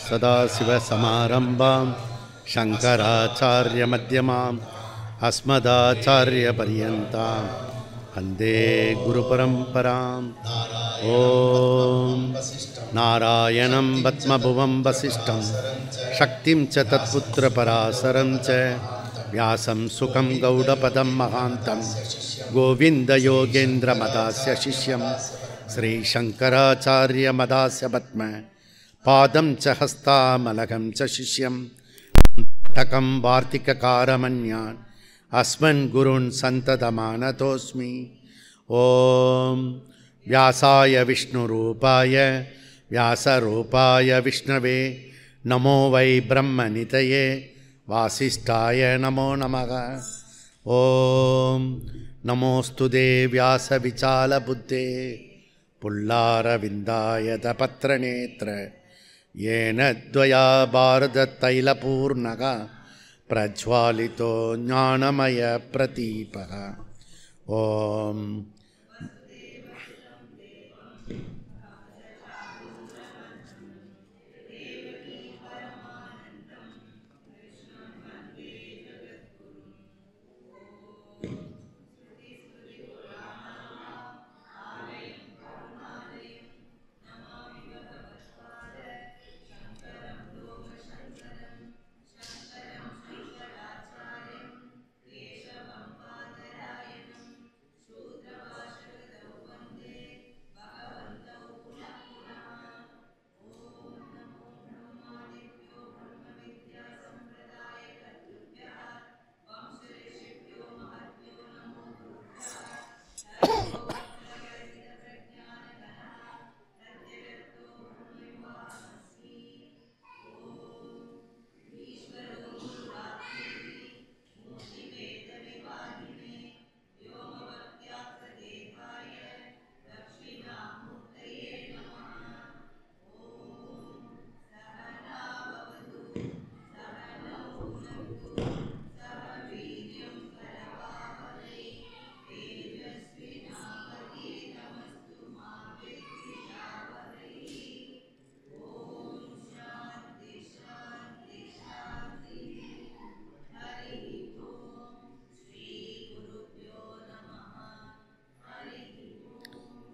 सदाशिवसमारम्भां शङ्कराचार्यमध्यमाम् अस्मदाचार्यपर्यन्तां वन्दे गुरुपरम्पराम्। ॐ नारायणं पद्मभुवं वसिष्ठं शक्तिं च तत्पुत्रपराशरं च व्यासं सुखं गौडपदं महान्तं गोविन्दयोगेन्द्रमदास्य शिष्यं श्रीशङ्कराचार्यमदास्य पद्म पादं च हस्तामलकं च शिष्यं टकं वार्तिककारमन्यान् अस्मन् गुरून् सन्ततमानतोऽस्मि। ॐ व्यासाय विष्णुरूपाय व्यासरूपाय विष्णवे नमो वै ब्रह्मनिधये वासिष्ठाय नमो नमः। ॐ नमोऽस्तु ते व्यासविचालबुद्धे पुल्लारविन्दायतपत्रनेत्र येन द्वया भारततैलपूर्णः प्रज्वालितो ज्ञानमयप्रदीपः। ॐ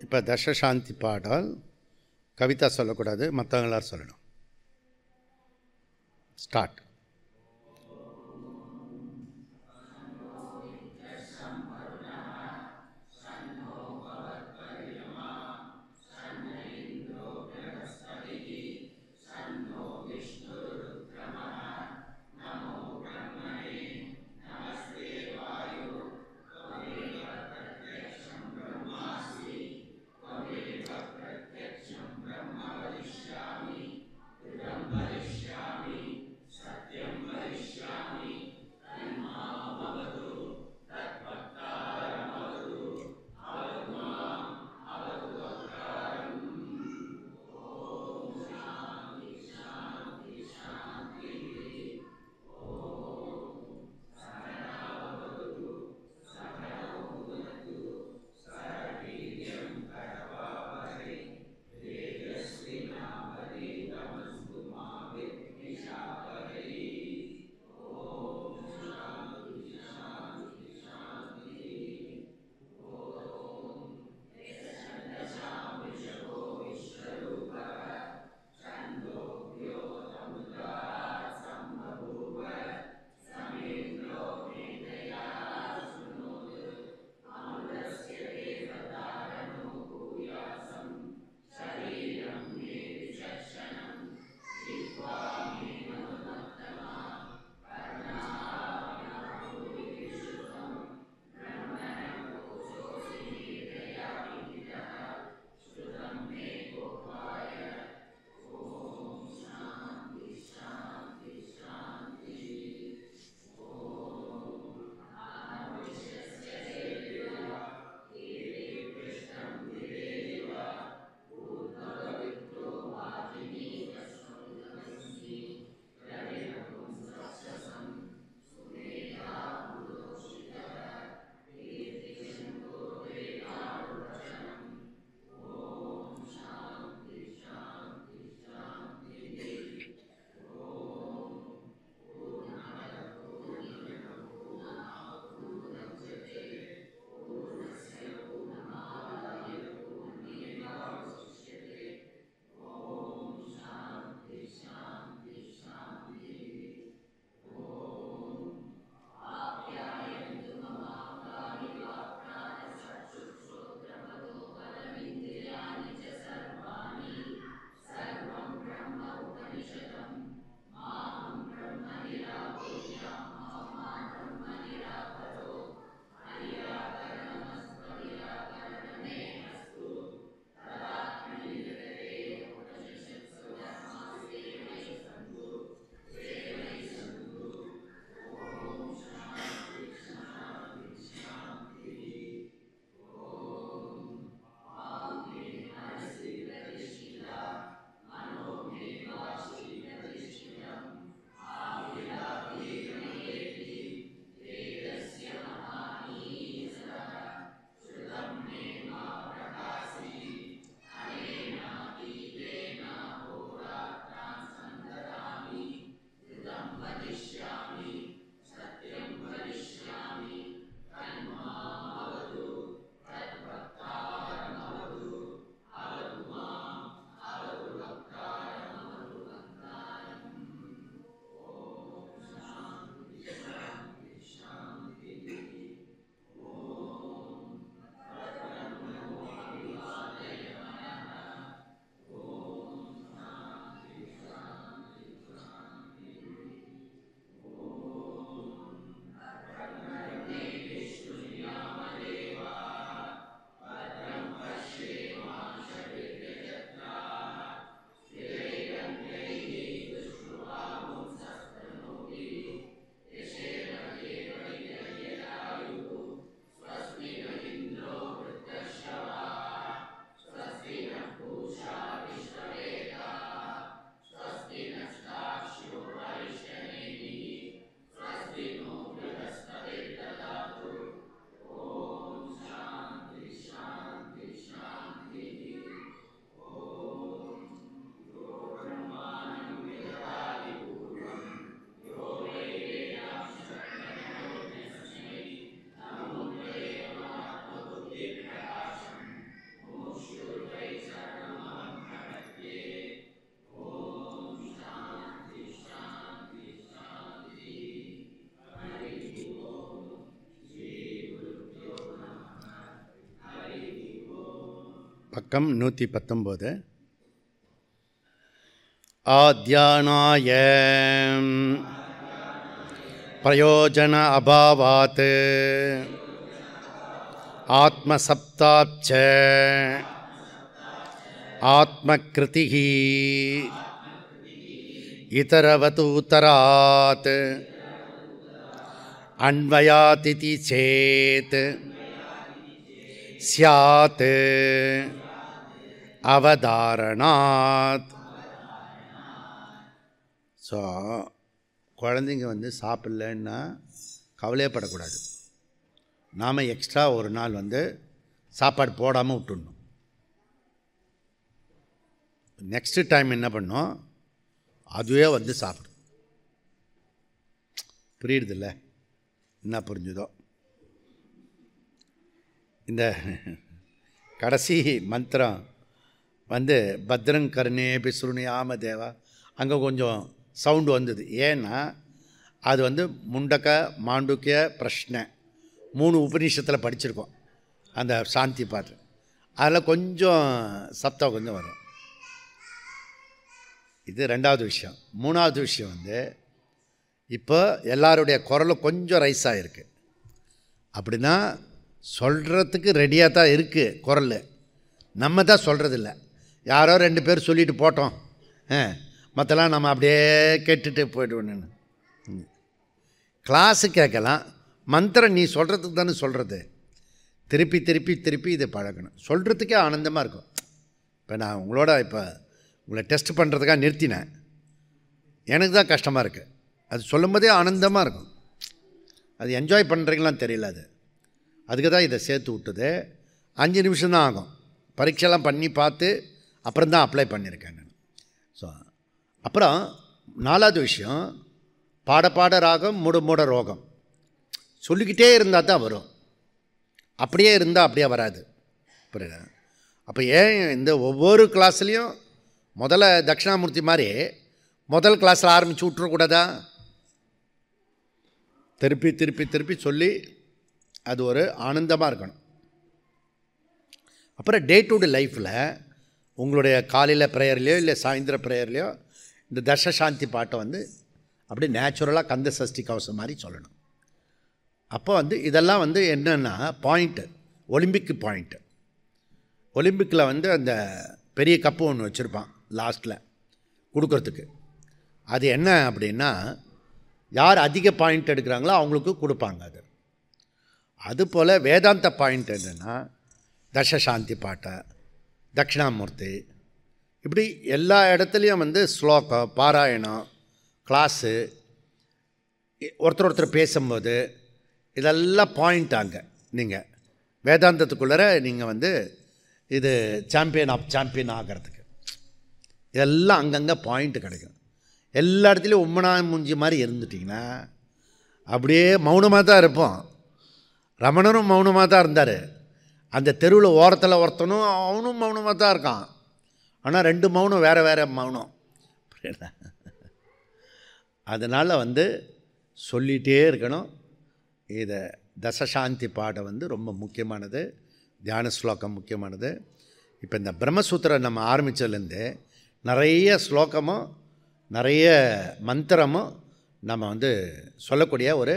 இப்போ தசசாந்தி பாடல் கவிதா சொல்லக்கூடாது, மற்றவங்க எல்லாரும் சொல்லணும். ஸ்டார்ட். பக்கம் 119. ஆத்யானாய பிரயோஜன அபாவாத் ஆத்மசப்தாச்ச ஆத்மக்ருதிஹி இதரவது உத்தராத் அன்வயாதிதி சேத் ஸ்யாத் அவதாரணாத். ஸோ குழந்தைங்க சாப்பிட்லன்னா கவலையப்படக்கூடாது. நாம் எக்ஸ்ட்ரா ஒரு நாள் சாப்பாடு போடாமல் விட்டுடணும். நெக்ஸ்ட்டு டைம் என்ன பண்ணோம், அதுவே சாப்பிடும். புரியுறதில்ல? என்ன புரிஞ்சுதோ? இந்த கடைசி மந்திரம் பத்ரங் கருணே பிசுருணியாம தேவா, அங்கே கொஞ்சம் சவுண்டு வந்தது. ஏன்னா அது முண்டக்க மாண்டுக்கிய பிரஷ்னை 3 உபநிஷத்தில் படிச்சிருக்கோம். அந்த சாந்தி பாட்டு அதில் கொஞ்சம் சப்தம் கொஞ்சம் வரும். இது 2வது விஷயம். 3வது விஷயம் இப்போ எல்லாருடைய குரலும் கொஞ்சம் ரைஸ் ஆகிருக்கு. அப்படின்னா சொல்கிறதுக்கு ரெடியாக தான் இருக்குது குரல், நம்ம தான் சொல்கிறதில்ல. யாரோ 2 பேர் சொல்லிட்டு போட்டோம், மற்றெல்லாம் நம்ம அப்படியே கேட்டுட்டு போய்டுவோன்னு. கிளாஸு கேட்கலாம், மந்திரம் நீ சொல்கிறதுக்கு தானே சொல்கிறது. திருப்பி திருப்பி திருப்பி இதை பழகணும். சொல்கிறதுக்கே ஆனந்தமாக இருக்கும். இப்போ நான் உங்களை டெஸ்ட் பண்ணுறதுக்காக நிறுத்தினேன். எனக்கு தான் கஷ்டமாக இருக்குது. அது சொல்லும் போதே ஆனந்தமாக இருக்கும். அது என்ஜாய் பண்ணுறீங்களான்னு தெரியல. அதுக்கு தான் இதை சேர்த்து விட்டது. 5 நிமிஷம் தான் ஆகும். பரீட்சைலாம் பண்ணி பார்த்து அப்புறம் தான் அப்ளை பண்ணியிருக்கேன் நான். ஸோ அப்புறம் 4வது விஷயம், பாட பாட ராகம் மூட மூட ரோகம். சொல்லிக்கிட்டே இருந்தால் தான் வரும், அப்படியே இருந்தால் அப்படியே வராது. புரியுதா? அப்போ ஏன் இந்த ஒவ்வொரு கிளாஸ்லேயும் முதல்ல தட்சிணாமூர்த்தி மாதிரி முதல் கிளாஸில் ஆரம்பித்து விட்டுறக்கூடாதா? திருப்பி திருப்பி திருப்பி சொல்லி அது ஒரு ஆனந்தமாக இருக்கணும். அப்புறம் டே டு டே லைஃப்பில் உங்களுடைய காலையில் ப்ரேயர்லையோ இல்லை சாயந்தர ப்ரேயர்லையோ இந்த தர்ஷசாந்தி பாட்டை அப்படியே நேச்சுரலாக கந்த சஷ்டி கவசம் மாதிரி சொல்லணும். அப்போ இதெல்லாம் என்னென்னா பாயிண்ட்டு, ஒலிம்பிக் பாயிண்ட்டு. ஒலிம்பிக்கில் அந்த பெரிய கப்பு ஒன்று வச்சுருப்பான் லாஸ்ட்டில் கொடுக்கறதுக்கு. அது என்ன அப்படின்னா, யார் அதிக பாயிண்ட் எடுக்கிறாங்களோ அவங்களுக்கு கொடுப்பாங்க. அதுபோல் வேதாந்த பாயிண்ட் என்னென்னா தர்ஷசாந்தி பாட்டை, தட்சிணாமூர்த்தி, இப்படி எல்லா இடத்துலையும் ஸ்லோகம், பாராயணம், கிளாஸு, ஒருத்தர் பேசும்போது இதெல்லாம் பாயிண்ட். அங்கே நீங்கள் வேதாந்தத்துக்குள்ளே நீங்கள் இது சாம்பியன் ஆஃப் சாம்பியன் ஆகிறதுக்கு இதெல்லாம் அங்கங்கே பாயிண்ட்டு கிடைக்கும். எல்லா இடத்துலையும் உம்மனா மூஞ்சி மாதிரி இருந்துட்டிங்கன்னா அப்படியே மௌனமாக தான் இருப்போம். ரமணனும் மௌனமாக தான் இருந்தார். அந்த தெருவில் ஓரத்தில் ஒருத்தனும் அவனும் மௌனமாக தான் இருக்கான். ஆனால் 2 மௌனம் வேறு வேறு மௌனம். அதனால் சொல்லிகிட்டே இருக்கணும். இதை தசசாந்தி பாடம் ரொம்ப முக்கியமானது. தியான ஸ்லோகம் முக்கியமானது. இப்போ இந்த பிரம்மசூத்திரம் நம்ம ஆரம்பித்ததுலேருந்து நிறைய ஸ்லோகமும் நிறைய மந்திரமும் நம்ம சொல்லக்கூடிய ஒரு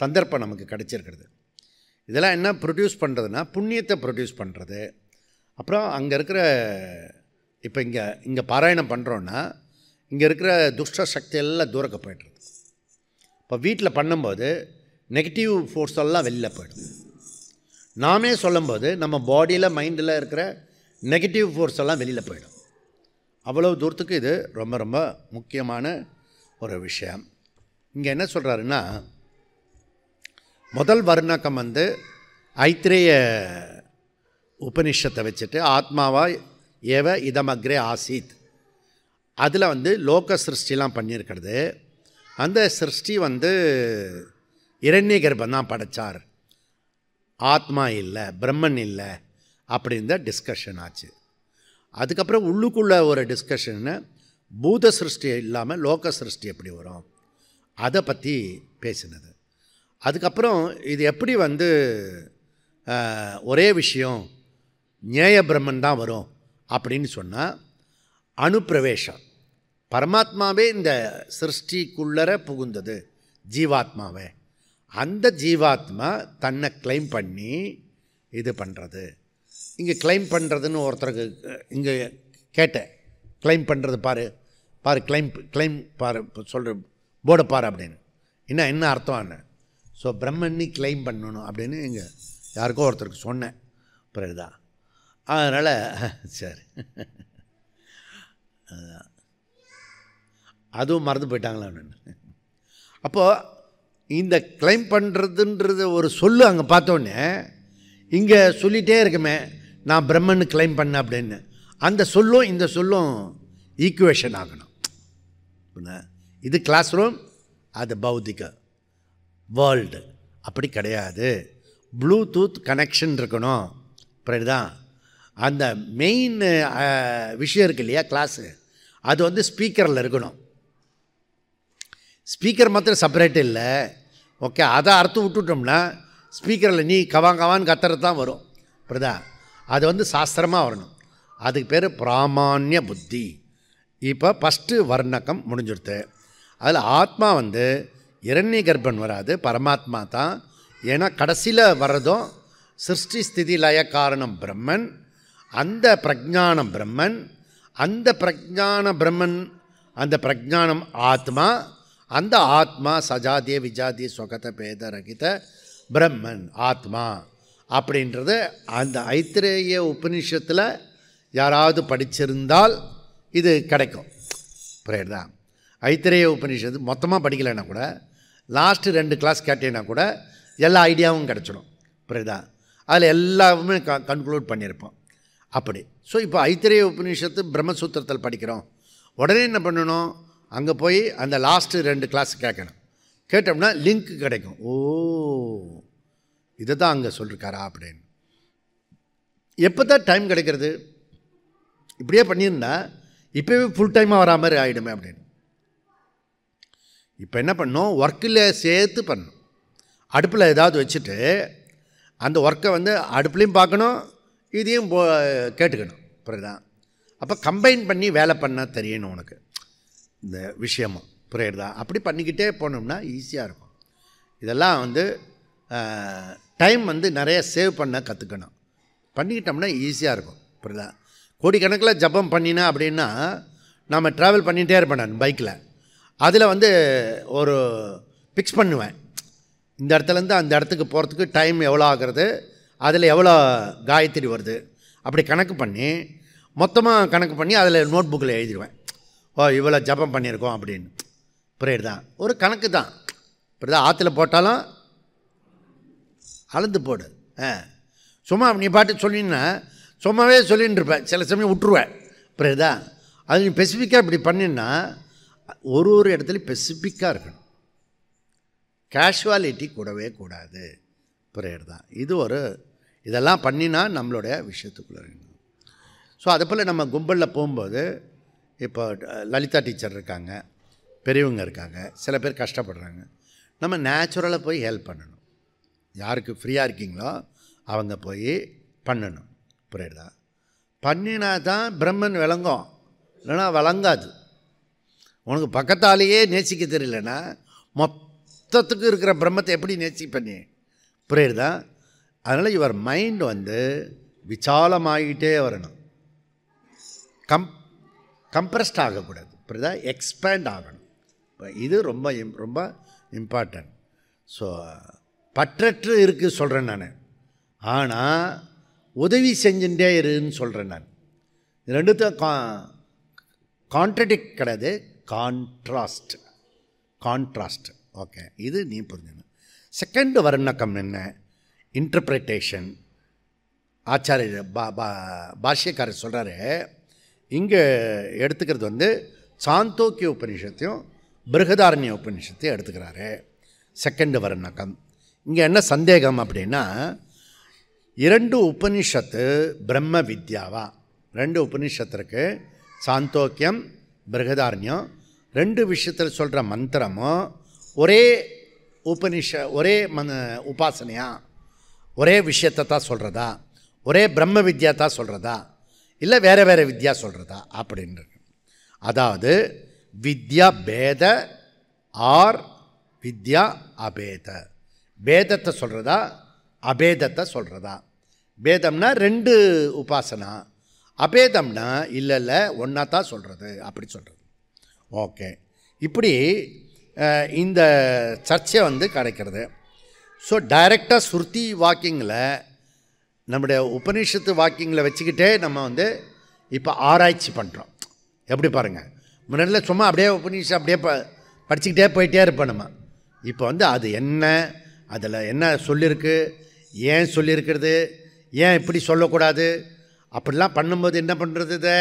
சந்தர்ப்பம் நமக்கு கிடச்சிருக்கிறது. இதெல்லாம் என்ன ப்ரொடியூஸ் பண்ணுறதுன்னா புண்ணியத்தை ப்ரொடியூஸ் பண்ணுறது. அப்புறம் அங்கே இருக்கிற இப்போ இங்கே பாராயணம் பண்ணுறோன்னா இங்கே இருக்கிற துஷ்ட சக்தி எல்லாம் தூரக்க போய்ட்டுருது. இப்போ வீட்டில் பண்ணும்போது நெகட்டிவ் ஃபோர்ஸ் எல்லாம் வெளியில் போய்டும். நாமே சொல்லும்போது நம்ம பாடியில் மைண்டில் இருக்கிற நெகட்டிவ் ஃபோர்ஸ் எல்லாம் வெளியில் போயிடும். அவ்வளோ தூரத்துக்கு இது ரொம்ப ரொம்ப முக்கியமான ஒரு விஷயம். இங்கே என்ன சொல்கிறாருன்னா, முதல் வர்ணக்கம் ஐத்திரேய உபனிஷத்தை வச்சுட்டு ஆத்மாவா ஏவ இதமக்ரே ஆசீத், அதில் லோக சிருஷ்டிலாம் பண்ணியிருக்கிறது. அந்த சிருஷ்டி இரண்ய கர்ப்பம் தான் படைச்சார், ஆத்மா இல்லை, பிரம்மன் இல்லை அப்படின்ற டிஸ்கஷன் ஆச்சு. அதுக்கப்புறம் உள்ளுக்குள்ள ஒரு டிஸ்கஷன்னு பூத சிருஷ்டி இல்லாமல் லோக சிருஷ்டி எப்படி வரும் அதை பற்றி பேசினது. அதுக்கப்புறம் இது எப்படி ஒரே விஷயம் ஞேய பிரம்மன் தான் வரும் அப்படின்னு சொன்னால் அனுப்பிரவேசம். பரமாத்மாவே இந்த சிருஷ்டிக்குள்ளர புகுந்தது ஜீவாத்மாவே. அந்த ஜீவாத்மா தன்னை கிளைம் பண்ணி இது பண்ணுறது. இங்கே கிளைம் பண்ணுறதுன்னு ஒருத்தருக்கு இங்கே கேட்டேன், கிளைம் பண்ணுறது பாரு பாரு, கிளைம் பாரு, சொல்கிற போர்டை பாரு அப்படின்னு. என்ன அர்த்தம் என்ன? ஸோ பிரம்மன்னி கிளைம் பண்ணணும் அப்படின்னு இங்கே யாருக்கோ ஒருத்தருக்கு சொன்னேன். பிறகுதான் அதனால் சரி, அதுவும் மறந்து போயிட்டாங்களா அப்படின்னு. அப்போது இந்த கிளைம் பண்ணுறதுன்றது ஒரு சொல்லு அங்கே பார்த்தோன்னே இங்கே சொல்லிகிட்டே இருக்குமே, நான் பிரம்மன்னு கிளைம் பண்ணேன் அப்படின்னு. அந்த சொல்லும் இந்த சொல்லும் ஈக்குவேஷன் ஆகணும். இது கிளாஸ் ரூம், அது பௌத்திக வேர்ல்டு. அப்படி கிடையாது. ப்ளூடூத் கனெக்ஷன் இருக்கணும். அப்புறம் அந்த மெயின் விஷயம் இருக்கு இல்லையா, கிளாஸு, அது வந்து ஸ்பீக்கரில் இருக்கணும். ஸ்பீக்கர் மாத்திரம் செப்பரேட் இல்லை. ஓகே, அதை அறுத்து விட்டுட்டோம்னா ஸ்பீக்கரில் நீ கவான்னு கத்துறது தான் வரும். புரியுதா? அது வந்து சாஸ்திரமாக வரணும். அதுக்கு பேர் பிராமான்ய புத்தி. இப்போ ஃபஸ்ட்டு வர்ணக்கம் முடிஞ்சுடுத்து. அதில் ஆத்மா வந்து இரண்ய கர்ப்பன் வராது, பரமாத்மா தான். ஏன்னா கடைசியில் வர்றதும் சிருஷ்டி ஸ்திதி லய காரணம் பிரம்மன். அந்த பிரஜானம் பிரம்மன், அந்த பிரஜான பிரம்மன், அந்த பிரஜானம் ஆத்மா. அந்த ஆத்மா சஜாதிய விஜாதிய ஸ்வகத பேத ரகித பிரம்மன் ஆத்மா அப்படின்றது அந்த ஐத்திரேய உபநிஷத்தில் யாராவது படிச்சிருந்தால் இது கிடைக்கும். புரியுதா? ஐத்திரேய உபநிஷத்து மொத்தமாக படிக்கலைன்னா கூட லாஸ்ட்டு 2 கிளாஸ் கேட்டேன்னா கூட எல்லா ஐடியாவும் கிடச்சிடும். புரியுதா? அதில் எல்லாமே கன்க்ளூட் பண்ணியிருப்போம். அப்படி. ஸோ இப்போ ஐத்திரேய உபநிஷத்து பிரம்மசூத்திரத்தில் படிக்கிறோம். உடனே என்ன பண்ணணும், அங்கே போய் அந்த லாஸ்ட்டு 2 கிளாஸ் கேட்கணும். கேட்டோம்னா லிங்க் கிடைக்கும். ஓ, இதை தான் அங்கே சொல்லியிருக்காரா அப்படின்னு. எப்போ தான் டைம் கிடைக்கிறது? இப்படியே பண்ணியிருந்தா இப்போவே ஃபுல் டைமாக வரா மாதிரி ஆகிடுமே அப்படின்னு. இப்போ என்ன பண்ணணும், ஒர்க்கில் சேர்த்து பண்ணணும். அடுப்பில் ஏதாவது வச்சுட்டு அந்த ஒர்க்கை வந்து அடுப்புலையும் பார்க்கணும், இதையும் கேட்டுக்கணும். புரியுதா? அப்போ கம்பைன் பண்ணி வேலை பண்ண தெரியணும் உனக்கு இந்த விஷயமும். புரியுதா? அப்படி பண்ணிக்கிட்டே போனோம்னா ஈஸியாக இருக்கும். இதெல்லாம் வந்து டைம் வந்து நிறைய சேவ் பண்ண கற்றுக்கணும். பண்ணிக்கிட்டோம்னா ஈஸியாக இருக்கும். புரியுதா? கோடிக்கணக்கில் ஜபம் பண்ணினா அப்படின்னா நம்ம ட்ராவல் பண்ணிகிட்டே இருப்பேன் நான் பைக்கில். அதில் வந்து ஒரு ஃபிக்ஸ் பண்ணுவேன், இந்த இடத்துலேருந்து அந்த இடத்துக்கு போகிறதுக்கு டைம் எவ்வளோ ஆகிறது, அதில் எவ்வளோ காயத்ரி வருது, அப்படி கணக்கு பண்ணி மொத்தமாக கணக்கு பண்ணி அதில் நோட் புக்கில் எழுதிடுவேன். ஓ, இவ்வளோ ஜபம் பண்ணியிருக்கோம் அப்படின்னு. புரியுது? ஒரு கணக்கு தான். புரியுதா? ஆற்றுல போட்டாலும் அளந்து போடு. சும்மா நீ பாட்டு சொல்லின்னா சும்மாவே சொல்லின்னு இருப்பேன், சில சமயம் விட்டுருவேன். புரியுதா? அது நீ ஸ்பெசிஃபிக்காக இப்படி பண்ணின்னா ஒரு இடத்துலையும் ஸ்பெசிஃபிக்காக இருக்கணும். கேஷுவாலிட்டி கூடவே கூடாது. புரியுறதா? இது ஒரு இதெல்லாம் பண்ணினா நம்மளுடைய விஷயத்துக்குள்ளே இருக்கணும். ஸோ அதை போல் நம்ம கும்பலில் போகும்போது இப்போ லலிதா டீச்சர் இருக்காங்க, பெரியவங்க இருக்காங்க, சில பேர் கஷ்டப்படுறாங்க. நம்ம நேச்சுரலாக போய் ஹெல்ப் பண்ணணும். யாருக்கு ஃப்ரீயாக இருக்கீங்களோ அவங்க போய் பண்ணணும். புரியுதா? பண்ணினா தான் பிரம்மன் விளங்கும், இல்லைனா விளங்காது. உனக்கு பக்கத்தாலேயே நேசிக்க தெரியலன்னா மொத்தத்துக்கு இருக்கிற பிரம்மத்தை எப்படி நேசிப்பண்ணி? புரியுதா? அதனால் இவர் மைண்ட் வந்து விசாலமாகிட்டே வரணும். கம்ப்ரெஸ்ட் ஆகக்கூடாது. புரியுதா? எக்ஸ்பேண்ட் ஆகணும். இது ரொம்ப ரொம்ப இம்பார்ட்டன்ட். ஸோ பற்றற்று இருக்குது சொல்கிறேன் நான். ஆனால் உதவி செஞ்சுட்டே இருன்னு சொல்கிறேன் நான். ரெண்டுத்தையும் கான்ட்ரடிக்ட் கிடையாது, கான்ட்ராஸ்ட். ஓகே, இது நீ புரிஞ்சுக்கணும். செகண்ட் வர்ணக்கம் என்ன? இன்டர்பிரிட்டேஷன். ஆச்சாரிய பாஷ்யக்காரர் சொல்கிறாரு, இங்கே எடுத்துக்கிறது வந்து சாந்தோக்கிய உபநிஷத்தையும் பிருகதாரண்ய உபநிஷத்தையும் எடுத்துக்கிறாரு. செகண்ட் வர்ணக்கம். இங்கே என்ன சந்தேகம் அப்படின்னா, 2 உபனிஷத்து பிரம்ம வித்யாவா? 2 உபனிஷத்திற்கு சாந்தோக்கியம் பிருகதாரண்யம் 2 விஷயத்தில் சொல்கிற மந்திரமும் ஒரே ஒரே உபாசனையா, ஒரே விஷயத்தை தான் சொல்கிறதா, ஒரே பிரம்ம வித்யா தான் சொல்கிறதா இல்லை வேறு வேறு வித்யா சொல்கிறதா அப்படின்றது. அதாவது வித்யா பேத ஆர் வித்யா அபேத. பேதத்தை சொல்கிறதா அபேதத்தை சொல்கிறதா? பேதம்னா 2 உபாசனா, அபேதம்னா இல்லை ஒன்றா தான் சொல்கிறது அப்படி சொல்கிறது. ஓகே, இப்படி இந்த சர்ச்சை வந்து கிடைக்கிறது. ஸோ டைரெக்டாக ஸ்ருதி வாக்கிங்கில் நம்முடைய உபனிஷத்து வாக்கிங்கில் வச்சுக்கிட்டே நம்ம வந்து இப்போ ஆராய்ச்சி பண்ணுறோம். எப்படி பாருங்கள், முன்னாடியில் சும்மா அப்படியே உபனிஷம் அப்படியே படிச்சுக்கிட்டே போயிட்டே இருப்போம் நம்ம. இப்போ வந்து அது என்ன, அதில் என்ன சொல்லியிருக்கு, ஏன் சொல்லியிருக்கிறது, ஏன் இப்படி சொல்லக்கூடாது, அப்படிலாம் பண்ணும்போது என்ன பண்ணுறது, இதை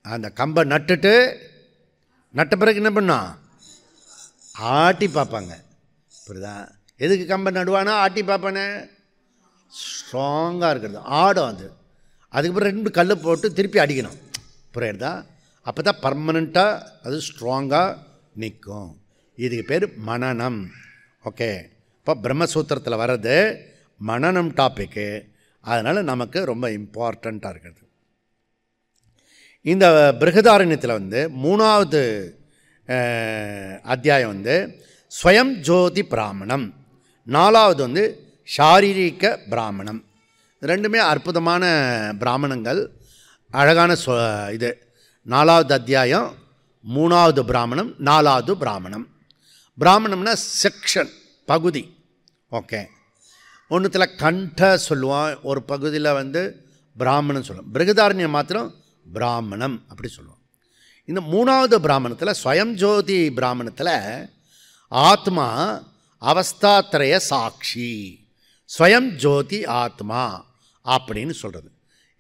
அந்த கம்பை நட்ட பிறகு என்ன பண்ணோம், ஆட்டி பார்ப்பாங்க. புரியுதா? எதுக்கு கம்பை நடுவானா ஆட்டி பார்ப்பானே, ஸ்ட்ராங்காக இருக்கிறது ஆடும். அதுக்கப்புறம் 2 கல் போட்டு திருப்பி அடிக்கணும். புரியுறதா? அப்போ தான் பர்மனெண்ட்டாக அது ஸ்ட்ராங்காக நிற்கும். இதுக்கு பேர் மனனம். ஓகே, இப்போ பிரம்மசூத்திரத்தில் வர்றது மனனம் டாப்பிக்கு. அதனால் நமக்கு ரொம்ப இம்பார்ட்டண்ட்டாக இருக்கிறது. இந்த பிருகதாரண்யத்தில் வந்து 3வது அத்தியாயம் வந்து ஸ்வயம் ஜோதி பிராமணம், 4வது வந்து ஷாரீரிக பிராமணம். ரெண்டுமே அற்புதமான பிராமணங்கள், அழகான இது 4வது அத்தியாயம் 3வது பிராமணம் 4வது பிராமணம். பிராமணம்னா செக்ஷன், பகுதி. ஓகே, ஒன்றுத்தில் கண்ட சொல்லுவான், ஒரு பகுதியில் வந்து பிராமணன் சொல்லுவோம். பிருகதாரண்யம் மாத்திரம் பிராமணம் அப்படி சொல்லுவோம். இந்த 3வது பிராமணத்தில் ஸ்வயம் ஜோதி பிராமணத்தில் ஆத்மா அவஸ்தாத்ரய சாட்சி, ஸ்வயம் ஜோதி ஆத்மா அப்படின்னு சொல்கிறது.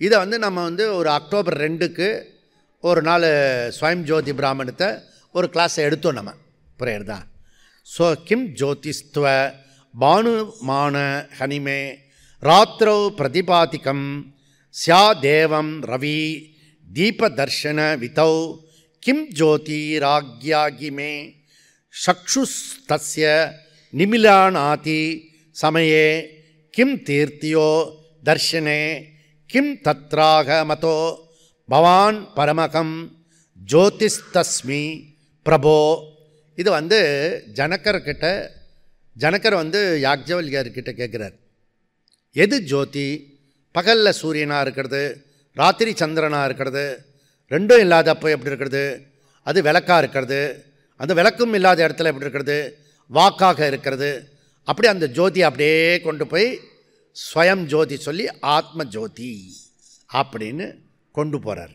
இதை வந்து நம்ம வந்து ஒரு அக்டோபர் 2க்கு ஒரு நாள் ஸ்வயம் ஜோதி பிராமணத்தை ஒரு கிளாஸை எடுத்தோம் நம்ம. புரியுறதா? ஸோ கிம் ஜோதிஸ்துவ பானுமான ஹனிமே ராத்திரௌ பிரதிபாதிகம் ஸ்யா தேவம் ரவி தீபதர்ஷன விதௌ கிம் ஜோதிராக்யாகிமே சக்ஷுஸ்தஸ்ய நிமிலானாதி சமயே கிம் தீர்த்தியோ தர்ஷனே கிம் தத்ராக மதோ பவான் பரமகம் ஜோதிஸ்தஸ்மி பிரபோ. இது வந்து ஜனகர் வந்து யாக்ஞவல்கியர்கிட்ட கேட்குறார், எது ஜோதி? பகலில் சூரியனாக இருக்கிறது, ராத்திரி சந்திரனாக இருக்கிறது, ரெண்டும் இல்லாதப்போ எப்படி இருக்கிறது? அது விளக்காக இருக்கிறது, அந்த விளக்கும் இல்லாத இடத்துல எப்படி இருக்கிறது? வாக்காக இருக்கிறது. அப்படி அந்த ஜோதி அப்படியே கொண்டு போய் ஸ்வயம் ஜோதி சொல்லி ஆத்ம ஜோதி அப்படின்னு கொண்டு போகிறார்.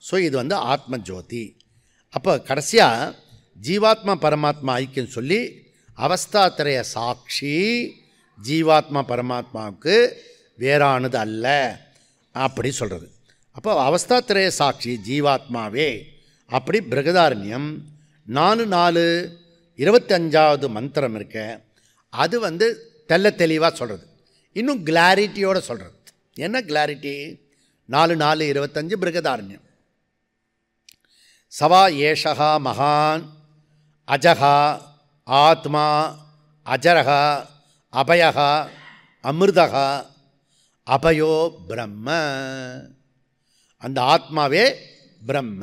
ஸோ இது வந்து ஆத்ம ஜோதி. அப்போ கடைசியாக ஜீவாத்மா பரமாத்மா ஐக்கியம் சொல்லி அவஸ்தாத்திரய சாட்சி ஜீவாத்மா பரமாத்மாவுக்கு வேறானது அல்ல அப்படி சொல்கிறது. அப்போ அவஸ்தாத்திரய சாட்சி ஜீவாத்மாவே. அப்படி பிருகதாரண்யம் 4:4 மந்திரம் இருக்க, அது வந்து தெளிவாக சொல்கிறது. இன்னும் கிளாரிட்டியோடு சொல்கிறது. என்ன கிளாரிட்டி? 4:4 பிருகதாரண்யம். சவா ஏஷா மகான் அஜகா ஆத்மா அஜரகா அபயகா அமிர்தகா அபயோ பிரம்ம. அந்த ஆத்மாவே பிரம்ம.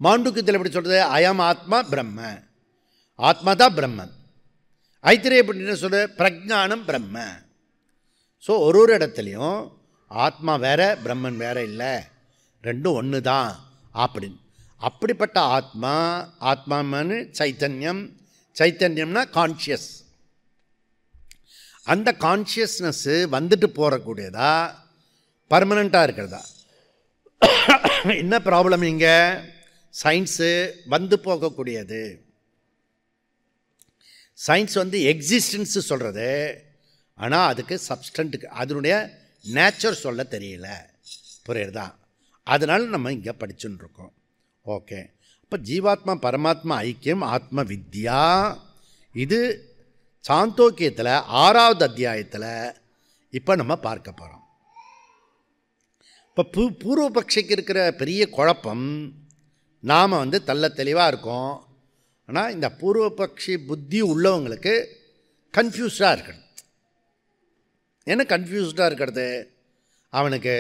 மாண்டூக்கியத்தில் எப்படி சொல்கிறது? அயம் ஆத்மா பிரம்ம, ஆத்மா தான் பிரம்மன். ஐத்திரேய எப்படின்னு சொல்கிறது? பிரஜானம் பிரம்ம. ஸோ ஒரு இடத்துலையும் ஆத்மா வேற பிரம்மன் வேற இல்லை, ரெண்டும் ஒன்று தான் அப்படின்னு. அப்படிப்பட்ட ஆத்மான்னு சைத்தன்யம்னா கான்ஷியஸ். அந்த கான்ஷியஸ்னஸ்ஸு வந்துட்டு போகக்கூடியதா, பர்மனண்ட்டாக இருக்கிறதா? என்ன ப்ராப்ளம் இங்கே? சயின்ஸு வந்து போகக்கூடியது. சயின்ஸ் வந்து எக்ஸிஸ்டன்ஸு சொல்கிறது, ஆனால் அதுக்கு சப்ஸ்டன்ட்டுக்கு அதனுடைய நேச்சர் சொல்ல தெரியல. புரியுறதா? அதனால் நம்ம இங்கே படிச்சுன்னு இருக்கோம். ஓகே, இப்போ ஜீவாத்மா பரமாத்மா ஐக்கியம் ஆத்ம வித்யா. இது சாந்தோக்கியத்தில் 6வது அத்தியாயத்தில் இப்போ நம்ம பார்க்க போகிறோம். இப்போ பூர்வபக்ஷிக்கு இருக்கிற பெரிய குழப்பம், நாம் வந்து தெளிவாக இருக்கோம், ஆனால் இந்த பூர்வபக்ஷி புத்தி உள்ளவங்களுக்கு கன்ஃபியூஸ்டாக இருக்கணும். என்ன கன்ஃபியூஸ்டாக இருக்கிறது அவனுக்கு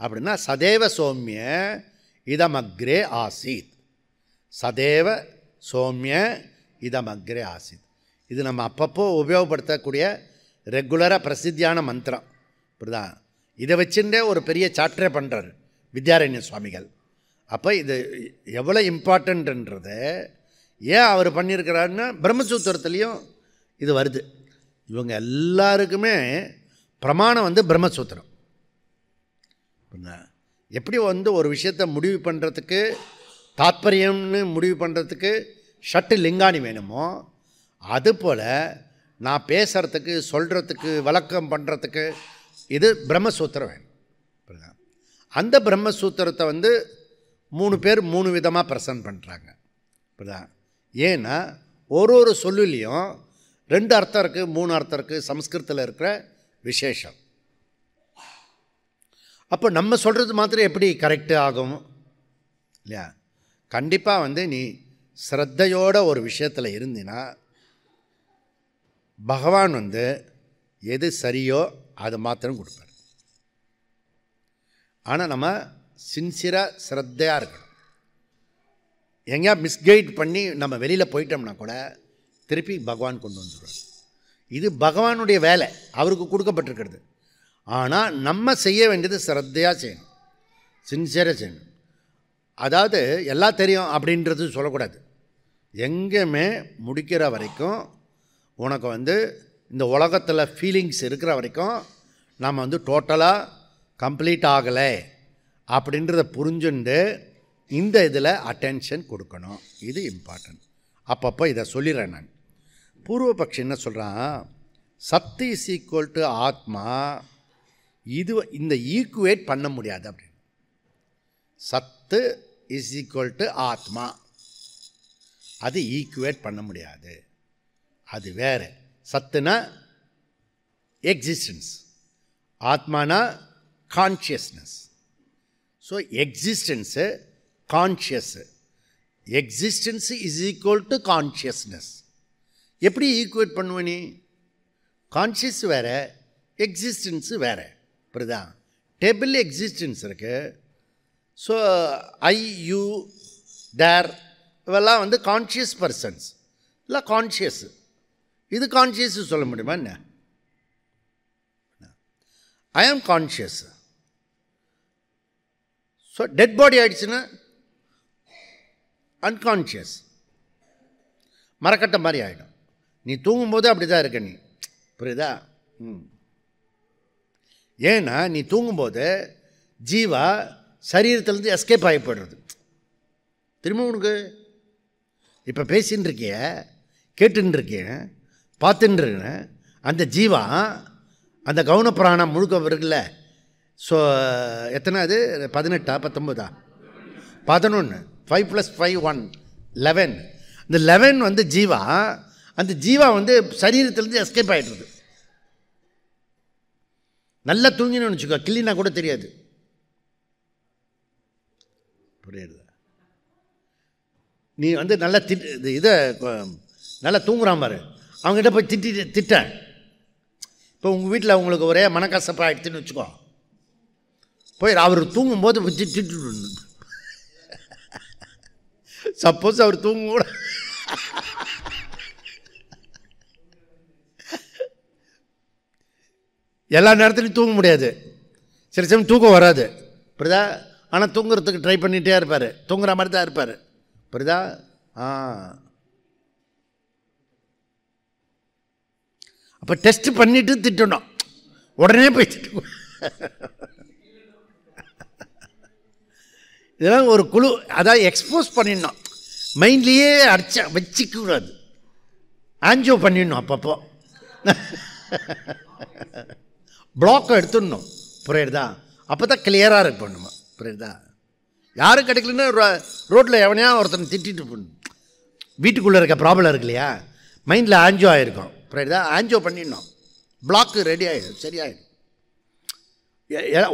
அப்படின்னா சதேவ சௌமிய இதமக்ரே ஆசீத், சதேவ சௌமிய இதமக்ரே ஆசீத். இது நம்ம அப்பப்போ உபயோகப்படுத்தக்கூடிய ரெகுலராக பிரசித்தியான மந்திரம். இப்படிதான் இதை வச்சுட்டே ஒரு பெரிய சாப்டரே பண்ணுறாரு வித்யாரண்ய சுவாமிகள். அப்போ இது எவ்வளோ இம்பார்ட்டன்ட்ன்றது ஏன் அவர் பண்ணியிருக்கிறாருன்னா பிரம்மசூத்திரத்துலேயும் இது வருது. இவங்க எல்லாருக்குமே பிரமாணம் வந்து பிரம்மசூத்திரம். எப்படி வந்து ஒரு விஷயத்தை முடிவு பண்ணுறதுக்கு தாத்பரியம்னு முடிவு பண்ணுறதுக்கு ஷட்டு லிங்காணி வேணுமோ, அதுபோல் நான் பேசுகிறதுக்கு சொல்கிறதுக்கு விளக்கம் பண்ணுறதுக்கு இது பிரம்மசூத்திரம் வேணும். அந்த பிரம்மசூத்திரத்தை வந்து 3 பேர் 3 விதமாக ப்ரெசன்ட் பண்ணுறாங்க. இப்படிதான் ஏன்னா ஒரு சொல்லுலேயும் 2 அர்த்தம் இருக்குது, 3 அர்த்தம் இருக்குது சம்ஸ்கிருதத்தில் இருக்கிற விசேஷம். அப்போ நம்ம சொல்கிறது மாத்திரம் எப்படி கரெக்டு ஆகும் இல்லையா? கண்டிப்பாக வந்து நீ ஸ்ரத்தையோட ஒரு விஷயத்தில் இருந்தினா பகவான் வந்து எது சரியோ அது மாத்திரம் கொடுப்பார். ஆனால் நம்ம சின்சியராக ஸ்ரத்தையாக இருக்கணும். எங்கேயா மிஸ்கைட் பண்ணி நம்ம வெளியில் போயிட்டோம்னா கூட திருப்பி பகவான் கொண்டு வந்துடுவார். இது பகவானுடைய வேலை, அவருக்கு கொடுக்கப்பட்டிருக்கிறது. ஆனால் நம்ம செய்ய வேண்டியது ஸ்ரத்தையாக செய்யணும், சின்சியராக செய்யணும். அதாவது எல்லாம் தெரியும் அப்படின்றது சொல்லக்கூடாது. எங்கேயுமே முடிக்கிற வரைக்கும் உனக்கு வந்து இந்த உலகத்தில் ஃபீலிங்ஸ் இருக்கிற வரைக்கும் நாம் வந்து டோட்டலாக கம்ப்ளீட் ஆகலை அப்படின்றத புரிஞ்சுண்டு இந்த இதில் அட்டென்ஷன் கொடுக்கணும். இது இம்பார்ட்டன்ட். அப்பப்போ இதை சொல்லிடுறேன் நான். பூர்வபக்ஷி என்ன சொல்கிறான், சத்து இஸ் ஈக்குவல் டு ஆத்மா, இது இந்த ஈக்குவேட் பண்ண முடியாது அப்படின்னு. சத்து இஸ் ஈக்குவல் டு ஆத்மா, அது ஈக்குவேட் பண்ண முடியாது, அது வேறு. சத்துனா எக்ஸிஸ்டன்ஸ், ஆத்மானா consciousness. So existence conscious, existence is equal to consciousness. எப்படி ஈக்குவேட் பண்ணுவேன் நீ? கான்ஷியஸ் வேறு, எக்ஸிஸ்டன்ஸு வேறு. புரியுதா? டேபிள் எக்ஸிஸ்டன்ஸ் இருக்குது. ஸோ ஐ, யூ, தேர் இவெல்லாம் வந்து கான்ஷியஸ் பர்சன்ஸ் இல்லை கான்ஷியஸு. இது கான்ஷியஸ் சொல்ல முடியுமா என்ன? ஐ ஆம் கான்ஷியஸ். ஸோ டெட் பாடி ஆகிடுச்சுன்னா அன்கான்ஷியஸ், மரக்கட்டை மாதிரி ஆகிடும். நீ தூங்கும்போது அப்படி தான் இருக்க நீ. புரியுதா? ஏன்னா நீ தூங்கும்போது ஜீவா சரீரத்திலேருந்து எஸ்கேப் ஆகி போய்டுறது. திரும்ப உனக்கு இப்போ பேசின்னு இருக்கிய, கேட்டுன்னு இருக்கிய, பார்த்துன்னு இருக்க அந்த ஜீவா அந்த கவுனப்பிராணம் முழுக்க இருக்குல்ல. ஸோ எத்தனை அது 18 19 11, 5 + 5 1 11. இந்த 11 வந்து ஜீவா, அந்த ஜீவா வந்து சரீரத்திலேருந்து எஸ்கேப் ஆகிடுறது. நல்லா தூங்கினு வச்சுக்கோ, கிள்ளினா கூட தெரியாது. புரியுது? நீ வந்து நல்லா இதை நல்லா தூங்குறான் பாரு, அவங்ககிட்ட போய் திட்ட. இப்போ உங்கள் வீட்டில் உங்களுக்கு ஒரே மனக்கசப்பாக ஆகிடுச்சுன்னு வச்சுக்கோ, போய் அவர் தூங்கும்போது திட்டு. சப்போஸ் அவர் தூங்கும் கூட எல்லா நேரத்துலையும் தூங்க முடியாது, சில சமயம் தூக்கம் வராது. புரியுதா? ஆனால் தூங்குறதுக்கு ட்ரை பண்ணிகிட்டே இருப்பார், தூங்குற மாதிரி தான் இருப்பார். புரியுதா? அப்போ டெஸ்ட் பண்ணிவிட்டு திட்டணும், உடனே போய் திட்டு. இதெல்லாம் ஒரு குழு, அதாவது எக்ஸ்போஸ் பண்ணிடணும், மைண்ட்லேயே வச்சிக்கூடாது, ஆன்ஜியோ பண்ணிடணும் அப்பப்போ, பிளாக்கை எடுத்துடணும். புரியுதா? அப்போ தான் கிளியராக இருக்கும் நம்ம. புரியுதா? யாரும் கிடைக்கலன்னா ரோட்டில் எவனையா ஒருத்தனை திட்டிட்டு போடணும். வீட்டுக்குள்ளே இருக்க ப்ராப்ளம் இருக்கு இல்லையா, மைண்டில் ஆன்ஜியோ ஆகிருக்கும். புரியுதா? ஆன்ஜியோ பண்ணிடணும், பிளாக்கு ரெடி ஆகிடும், சரியாயிடும்.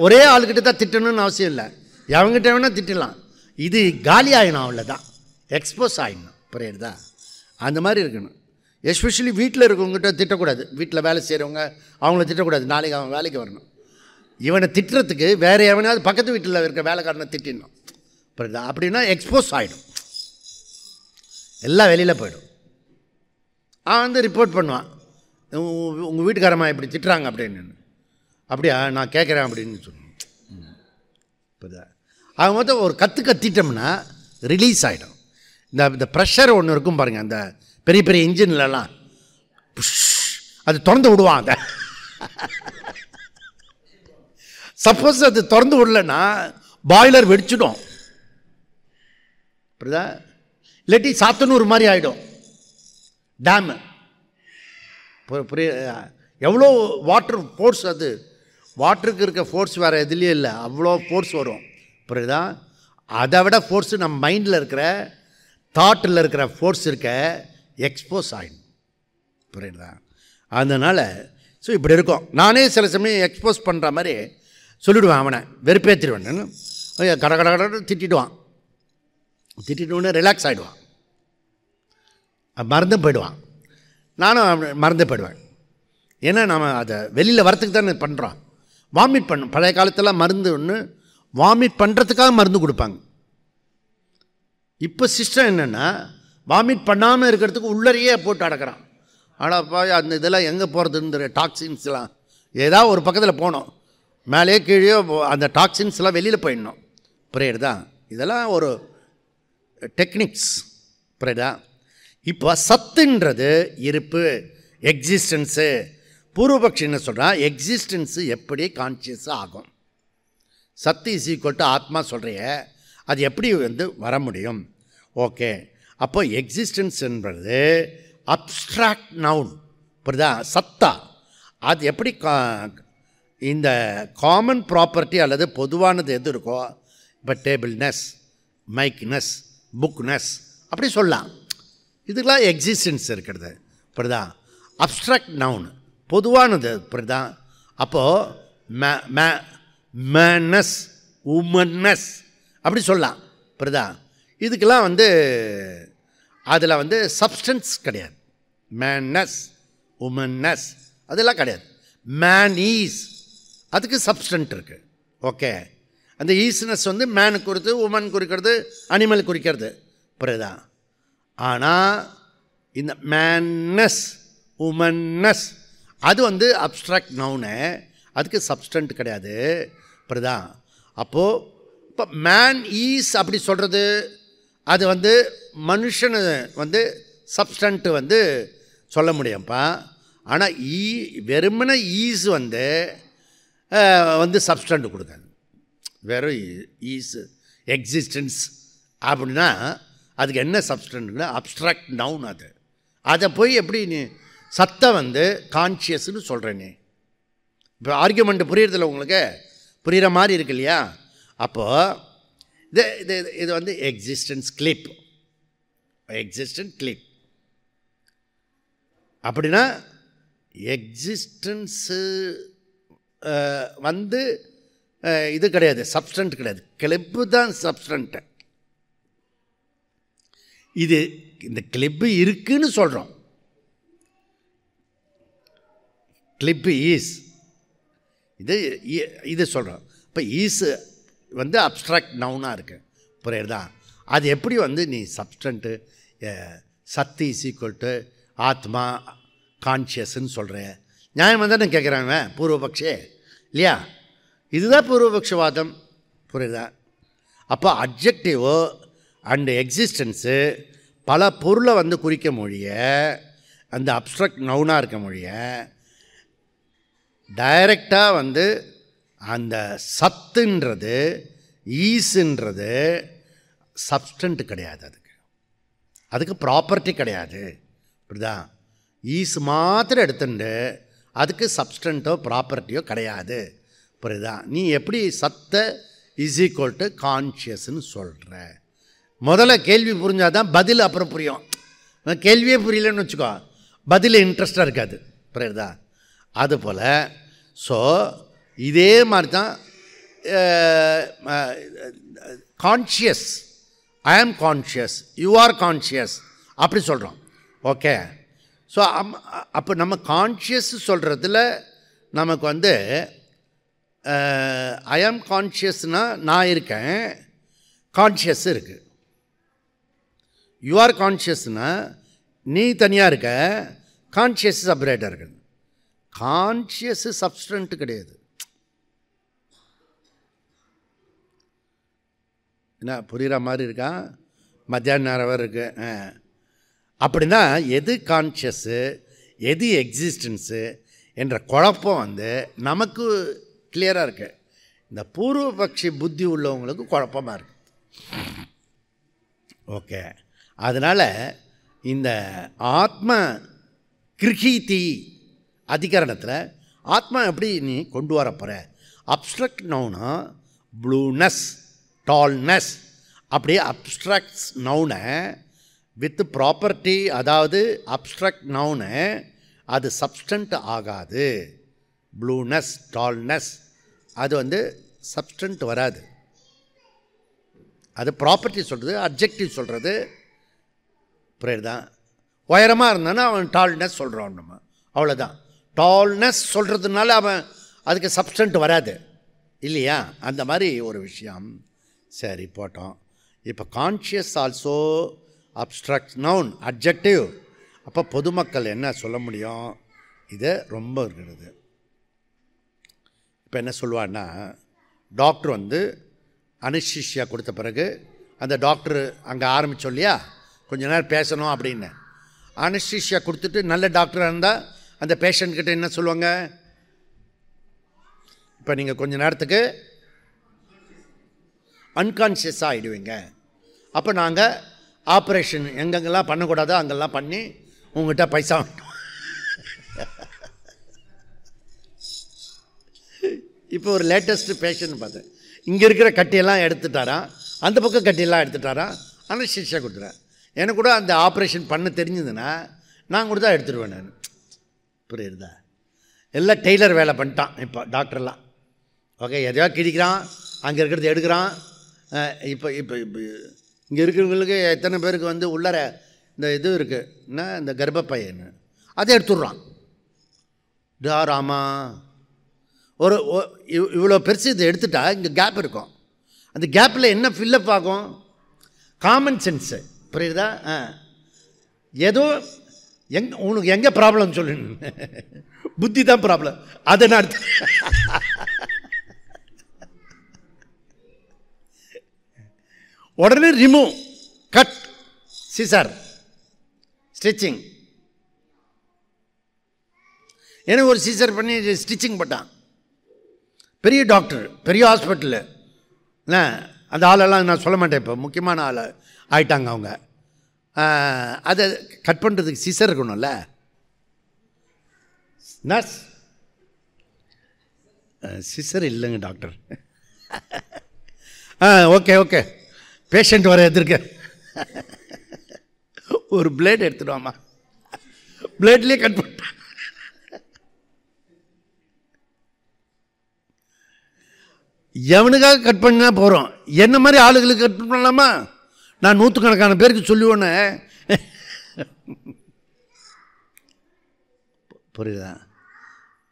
ஒரே ஆளுக்கிட்ட தான் திட்டணும்னு அவசியம் இல்லை, எவங்கிட்ட வேணால் திட்டலாம். இது காலி ஆகிடும், அவ்வளோதான், எக்ஸ்போஸ் ஆகிடணும். புரியுதா? அந்த மாதிரி இருக்கணும். எஸ்பெஷலி வீட்டில் இருக்கவங்ககிட்ட திட்டக்கூடாது. வீட்டில் வேலை செய்கிறவங்க அவங்கள திட்டக்கூடாது. நாளைக்கு அவன் வேலைக்கு வரணும். இவனை திட்டுறதுக்கு வேறு எவனாவது பக்கத்து வீட்டில் இருக்க வேலைக்காரனை திட்டிடணும். புரியுதா? அப்படின்னா எக்ஸ்போஸ் ஆகிடும், எல்லாம் வெளியில் போயிடும். அவன் வந்து ரிப்போர்ட் பண்ணுவான், உங்கள் வீட்டுக்காரம்மா இப்படி திட்டுறாங்க அப்படின்னு. அப்படியா, நான் கேட்குறேன் அப்படின்னு சொல்லணும். புரியுதா? அவன் மொத்தம் ஒரு கத்திட்டோம்னா ரிலீஸ் ஆகிடும். இந்த ப்ரெஷர் ஒன்று இருக்கும் பாருங்கள், அந்த பெரிய பெரிய இன்ஜின்லலாம் அது திறந்து விடுவான். அதை சப்போஸ் அது திறந்து விடலன்னா பாய்லர் வெடிச்சிடும். புரியுதா? இல்லாட்டி சாத்தனூர் மாதிரி ஆகிடும் டேமு. எவ்வளோ வாட்டர் ஃபோர்ஸ், அது வாட்டருக்கு இருக்க ஃபோர்ஸ் வேறு எதுலேயே இல்லை, அவ்வளோ ஃபோர்ஸ் வரும். புரியுதா? அதை விட ஃபோர்ஸு நம்ம மைண்டில் இருக்கிற தாட்டில் இருக்கிற ஃபோர்ஸ் இருக்க எக்ஸ்போஸ் ஆகிடும். புரியுதா? அதனால் ஸோ இப்படி இருக்கும். நானே சில சமயம் எக்ஸ்போஸ் பண்ணுற மாதிரி சொல்லிவிடுவேன், அவனை வெறுப்பேற்றிடுவேன். கட கட கட திட்டிடுவான். திட்டிட்டு ரிலாக்ஸ் ஆகிடுவான், மறந்து போயிடுவான். நானும் மறந்து போயிடுவேன். ஏன்னா நம்ம அதை வெளியில் வரத்துக்கு தானே பண்ணுறோம். வாமிட் பண்ணும். பழைய காலத்தில் மருந்து ஒன்று வாமிட் பண்ணுறதுக்காக மருந்து கொடுப்பாங்க. இப்போ சிஸ்டம் என்னென்னா வாமிட் பண்ணாமல் இருக்கிறதுக்கு உள்ளறையே போட்டு அடக்கிறான். ஆனால் அந்த இதெல்லாம் எங்கே போகிறதுன்ற டாக்ஸின்ஸ்லாம் ஏதாவது ஒரு பக்கத்தில் போகணும், மேலேயே கீழே அந்த டாக்ஸின்ஸ்லாம் வெளியில் போயிடணும். புரியுதா? இதெல்லாம் ஒரு டெக்னிக்ஸ். புரியுதா? இப்போ சத்துன்றது இருப்பு, எக்ஸிஸ்டன்ஸு. பூர்வபக்ஷி என்ன சொல்கிறான், எக்ஸிஸ்டன்ஸு எப்படி கான்ஷியஸ் ஆகும்? சத்து இஸ் ஈக்குவல் டு ஆத்மா சொல்கிறிய, அது எப்படி வந்து வர முடியும்? ஓகே, அப்போ எக்ஸிஸ்டன்ஸ் என்பது அப்ஸ்ட்ராக்ட் நவுன். புரியுதா? சத்தா அது எப்படி இந்த காமன் ப்ராப்பர்ட்டி அல்லது பொதுவானது எது இருக்கோ, இப்போ டேபிள்னஸ், மைக்னஸ், புக்னஸ் அப்படி சொல்லலாம். இதுக்கெல்லாம் எக்ஸிஸ்டன்ஸ் இருக்கிறது. புரியுதா? அப்ஸ்ட்ராக்ட் நவுன் பொதுவானது. புரியுதா? அப்போது மேனஸ், உமன்னஸ் அப்படி சொல்லலாம். புரியுதா? இதுக்கெல்லாம் வந்து அதில் வந்து சப்ஸ்டன்ஸ் கிடையாது. மேனஸ், உமன்னஸ் அதெல்லாம் கிடையாது. மேன் ஈஸ், அதுக்கு சப்ஸ்டன்ட் இருக்குது. ஓகே, அந்த ஈஸ்னஸ் வந்து மேனு குறித்து, உமன் குறிக்கிறது, அனிமல் குறிக்கிறது. புரியுதா? ஆனால் இந்த மேன்னஸ், உமன்னஸ் அது வந்து அப்ஸ்ட்ராக்ட் நவுனு, அதுக்கு சப்ஸ்டன்ட் கிடையாது. புரியுதா? அப்போது இப்போ மேன் ஈஸ் அப்படி சொல்கிறது அது வந்து மனுஷனு வந்து சப்ஸ்டன்ட்டு வந்து சொல்ல முடியும்ப்பா. ஆனால் வெறுமன ஈஸ் வந்து சப்ஸ்டன்ட் கொடுக்காது. வெறும் ஈஸ் எக்ஸிஸ்டன்ஸ் அப்படின்னா அதுக்கு என்ன சப்ஸ்டன்ட்னா அப்ஸ்ட்ராக்ட் நவுன். அதை போய் எப்படி நீ சத்தை வந்து கான்ஷியஸ்ன்னு சொல்கிறேனே. இப்போ ஆர்கியூமெண்ட் புரியுறதில்ல உங்களுக்கு? புரிகிற மாதிரி இருக்கு இல்லையா? அப்போது இது வந்து எக்ஸிஸ்டன்ஸ் கிளிப், எக்ஸிஸ்டன்ட் கிளிப். அப்படின்னா எக்ஸிஸ்டன்ஸு வந்து இது கிடையாது, சப்ஸ்டன்ட் கிடையாது, கிளிப்பு தான் சப்ஸ்டன்ட்டு. இந்த கிளிப்பு இருக்குன்னு சொல்கிறோம். கிளிப்பு ஈஸ் இது சொல்கிறோம். இப்போ ஈஸு வந்து அப்ஸ்ட்ராக்ட் நவுனாக இருக்குது. புரியுதா? அது எப்படி வந்து நீ சப்ஸ்டன்ட்டு சத்து இஸ் ஈக்குவல் டு ஆத்மா கான்ஷியஸ்ன்னு சொல்கிறேன். நியாயமாக தானே கேட்குறாங்க பூர்வபக்ஷே இல்லையா? இதுதான் பூர்வபக்ஷவாதம். புரியுதா? அப்போ அப்ஜெக்டிவோ அண்டு எக்ஸிஸ்டன்ஸு பல பொருளை வந்து குறிக்க மொழிய, அந்த அப்ஸ்ட்ராக்ட் நவுனாக இருக்க மொழிய டைரெக்டாக வந்து அந்த சத்துன்றது, ஈஸுன்றது சப்ஸ்டன்ட் கிடையாது. அதுக்கு ப்ராப்பர்ட்டி கிடையாது. புரியுதா? ஈஸ் மாத்திரம் எடுத்துட்டு அதுக்கு சப்ஸ்டன்ட்டோ ப்ராப்பர்ட்டியோ கிடையாது. புரியுதா? நீ எப்படி சத்தை இஸ் ஈக்குவல் டு கான்ஷியஸ்ன்னு சொல்கிற? முதல்ல கேள்வி புரிஞ்சால் தான் பதில் அப்புறம் புரியும். கேள்வியே புரியலன்னு வச்சுக்கோ, பதில் இன்ட்ரெஸ்டாக இருக்காது. புரியுதா? அதுபோல் ஸோ இதே மாதிரி தான் கான்ஷியஸ், ஐ ஆம் கான்ஷியஸ், யூ ஆர் கான்ஷியஸ் அப்படி சொல்கிறோம். ஓகே, ஸோ அப்போ நம்ம கான்ஷியஸ் சொல்கிறதுல நமக்கு வந்து ஐ ஆம் கான்ஷியஸ்னால் நான் இருக்கேன், கான்ஷியஸ் இருக்குது. யூ ஆர் கான்ஷியஸ்னால் நீ தனியாக இருக்க, கான்ஷியஸ் செப்பரேட்டாக இருக்குது. கான்ஷியஸ் சப்ஸ்டன்ட் கிடையாது. என்ன புரிகிற மாதிரி இருக்கா? மத்தியான நேரம் இருக்கு. அப்படின்னா எது கான்ஷியஸு எது எக்ஸிஸ்டன்ஸு என்ற குழப்பம் வந்து நமக்கு கிளியராக இருக்கு. இந்த பூர்வபக்ஷி புத்தி உள்ளவங்களுக்கு குழப்பமாக இருக்கு. ஓகே, அதனால் இந்த ஆத்ம கிருஹீதி அதிகரணத்தில் ஆத்மா எப்படி நீ கொண்டு வர போகிற? அப்ஸ்ட்ரக்ட் நவுனா ப்ளூனஸ், டால்னஸ், அப்படியே அப்ஸ்ட்ரக்ட்ஸ் நவுனை வித் ப்ராப்பர்ட்டி, அதாவது அப்ஸ்ட்ரக்ட் நவுனை அது சப்ஸ்டன்ட் ஆகாது. ப்ளூனஸ், டால்னஸ் அது வந்து சப்ஸ்டன்ட் வராது. அது ப்ராப்பர்ட்டி சொல்கிறது, அப்ஜெக்டிவ் சொல்கிறது. புரியுதுதான்? உயரமாக இருந்தானா அவன் டால்னஸ் சொல்கிறான் நம்ம, அவ்வளோதான். டால்னஸ் சொல்கிறதுனால அவன் அதுக்கு சப்ஸ்டன்ட் வராது இல்லையா? அந்த மாதிரி ஒரு விஷயம். சரி போட்டோம். இப்போ conscious also obstruct noun, adjective. அப்போ பொதுமக்கள் என்ன சொல்ல முடியும்? இது ரொம்ப இருக்கிறது. இப்போ என்ன சொல்லுவான்னா, டாக்டர் வந்து அனஸ்தீசியா கொடுத்த பிறகு அந்த டாக்டர் அங்கே ஆரம்பித்தோம் இல்லையா, கொஞ்ச நேரம் பேசணும் அப்படின்னு. அனஸ்தீசியா கொடுத்துட்டு நல்ல டாக்டராக இருந்தால் அந்த பேஷண்ட்கிட்ட என்ன சொல்லுவாங்க? இப்போ நீங்கள் கொஞ்ச நேரத்துக்கு அன்கான்ஷியஸாக ஆகிடுவீங்க. அப்போ நாங்கள் ஆப்ரேஷன் எங்கெங்கெல்லாம் பண்ணக்கூடாதோ அங்கெல்லாம் பண்ணி உங்கள்கிட்ட பைசா வாங்கிட்டோம். இப்போ ஒரு லேட்டஸ்ட்டு பேஷண்ட் பார்த்தேன். இங்கே இருக்கிற கட்டியெல்லாம் எடுத்துட்டாராம், அந்த பக்கம் கட்டியெல்லாம் எடுத்துட்டாராம், அனஸ்தீசியா கொடுத்துறேன். எனக்கு கூட அந்த ஆப்ரேஷன் பண்ண தெரிஞ்சதுன்னா நான் கூட தான் எடுத்துடுவேன் நான். புரியுதா? எல்லாம் டெய்லர் வேலை பண்ணிட்டான் இப்போ டாக்டர்லாம். ஓகே, எதையோ கிழிக்கிறான், அங்கே இருக்கிறது எடுக்கிறான். இப்போ இப்போ இப்போ இங்கே இருக்கிறவங்களுக்கு எத்தனை பேருக்கு வந்து உள்ளர இந்த இது இருக்குது, என்ன இந்த கர்ப்பப்பையன்னு, அதை எடுத்துடுறான். ராமா, ஒரு இவ்வளோ பெருசு இதை எடுத்துட்டா இங்கே கேப் இருக்கும். அந்த கேப்பில் என்ன ஃபில்லப் ஆகும்? Common sense. புரியுதா? ஏதோ உனக்கு எங்கே ப்ராப்ளம் சொல்லு, புத்தி தான் ப்ராப்ளம். அதை நான் உடனே ரிமூவ், கட், சிசர், ஸ்டிச்சிங். ஏன்னா ஒரு சிசர் பண்ணி ஸ்டிச்சிங் போட்டான். பெரிய டாக்டர், பெரிய ஹாஸ்பிட்டலு. அந்த ஆளெல்லாம் நான் சொல்ல மாட்டேன், இப்போ முக்கியமான ஆள் ஆயிட்டாங்க அவங்க. அதை கட் பண்ணுறதுக்கு சிசர் இருக்கணும்ல. நர்ஸ், சிசர் இல்லைங்க டாக்டர். ஓகே ஓகே, பேஷண்ட் வர எதிர்க்க ஒரு பிளேட் எடுத்துடுவாமா, பிளேட்லேயே கட் பண்ண. எவனுக்காக கட் பண்ணா போகிறோம், என்ன மாதிரி ஆளுகளுக்கு கட் பண்ணலாமா? நான் நூற்றுக்கணக்கான பேருக்கு சொல்லுவேன்னு. புரியுதா?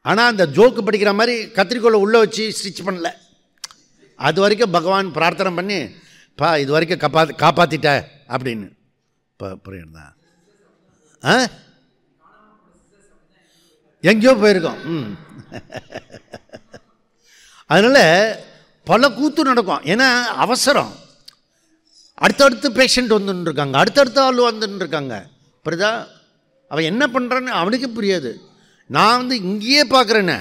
ஆனால் அந்த ஜோக்கு படிக்கிற மாதிரி கத்திரிக்கோளை உள்ளே வச்சு ஸ்டிச் பண்ணல. அது வரைக்கும் பகவான் பிரார்த்தனை பண்ணி பா இது வரைக்கும் காப்பாற்றிட்ட அப்படின்னு. இப்போ புரியுதா? எங்கேயோ போயிருக்கோம். அதனால் பல கூத்து நடக்கும். ஏன்னா அவசரம், அடுத்தடுத்து பேஷண்ட் வந்துட்டுருக்காங்க, அடுத்தடுத்த ஆள் வந்துட்டுருக்காங்க. புரியுதா? அவன் என்ன பண்ணுறான்னு அவனுக்கு புரியாது. நான் வந்து இங்கேயே பார்க்குறேன்னே,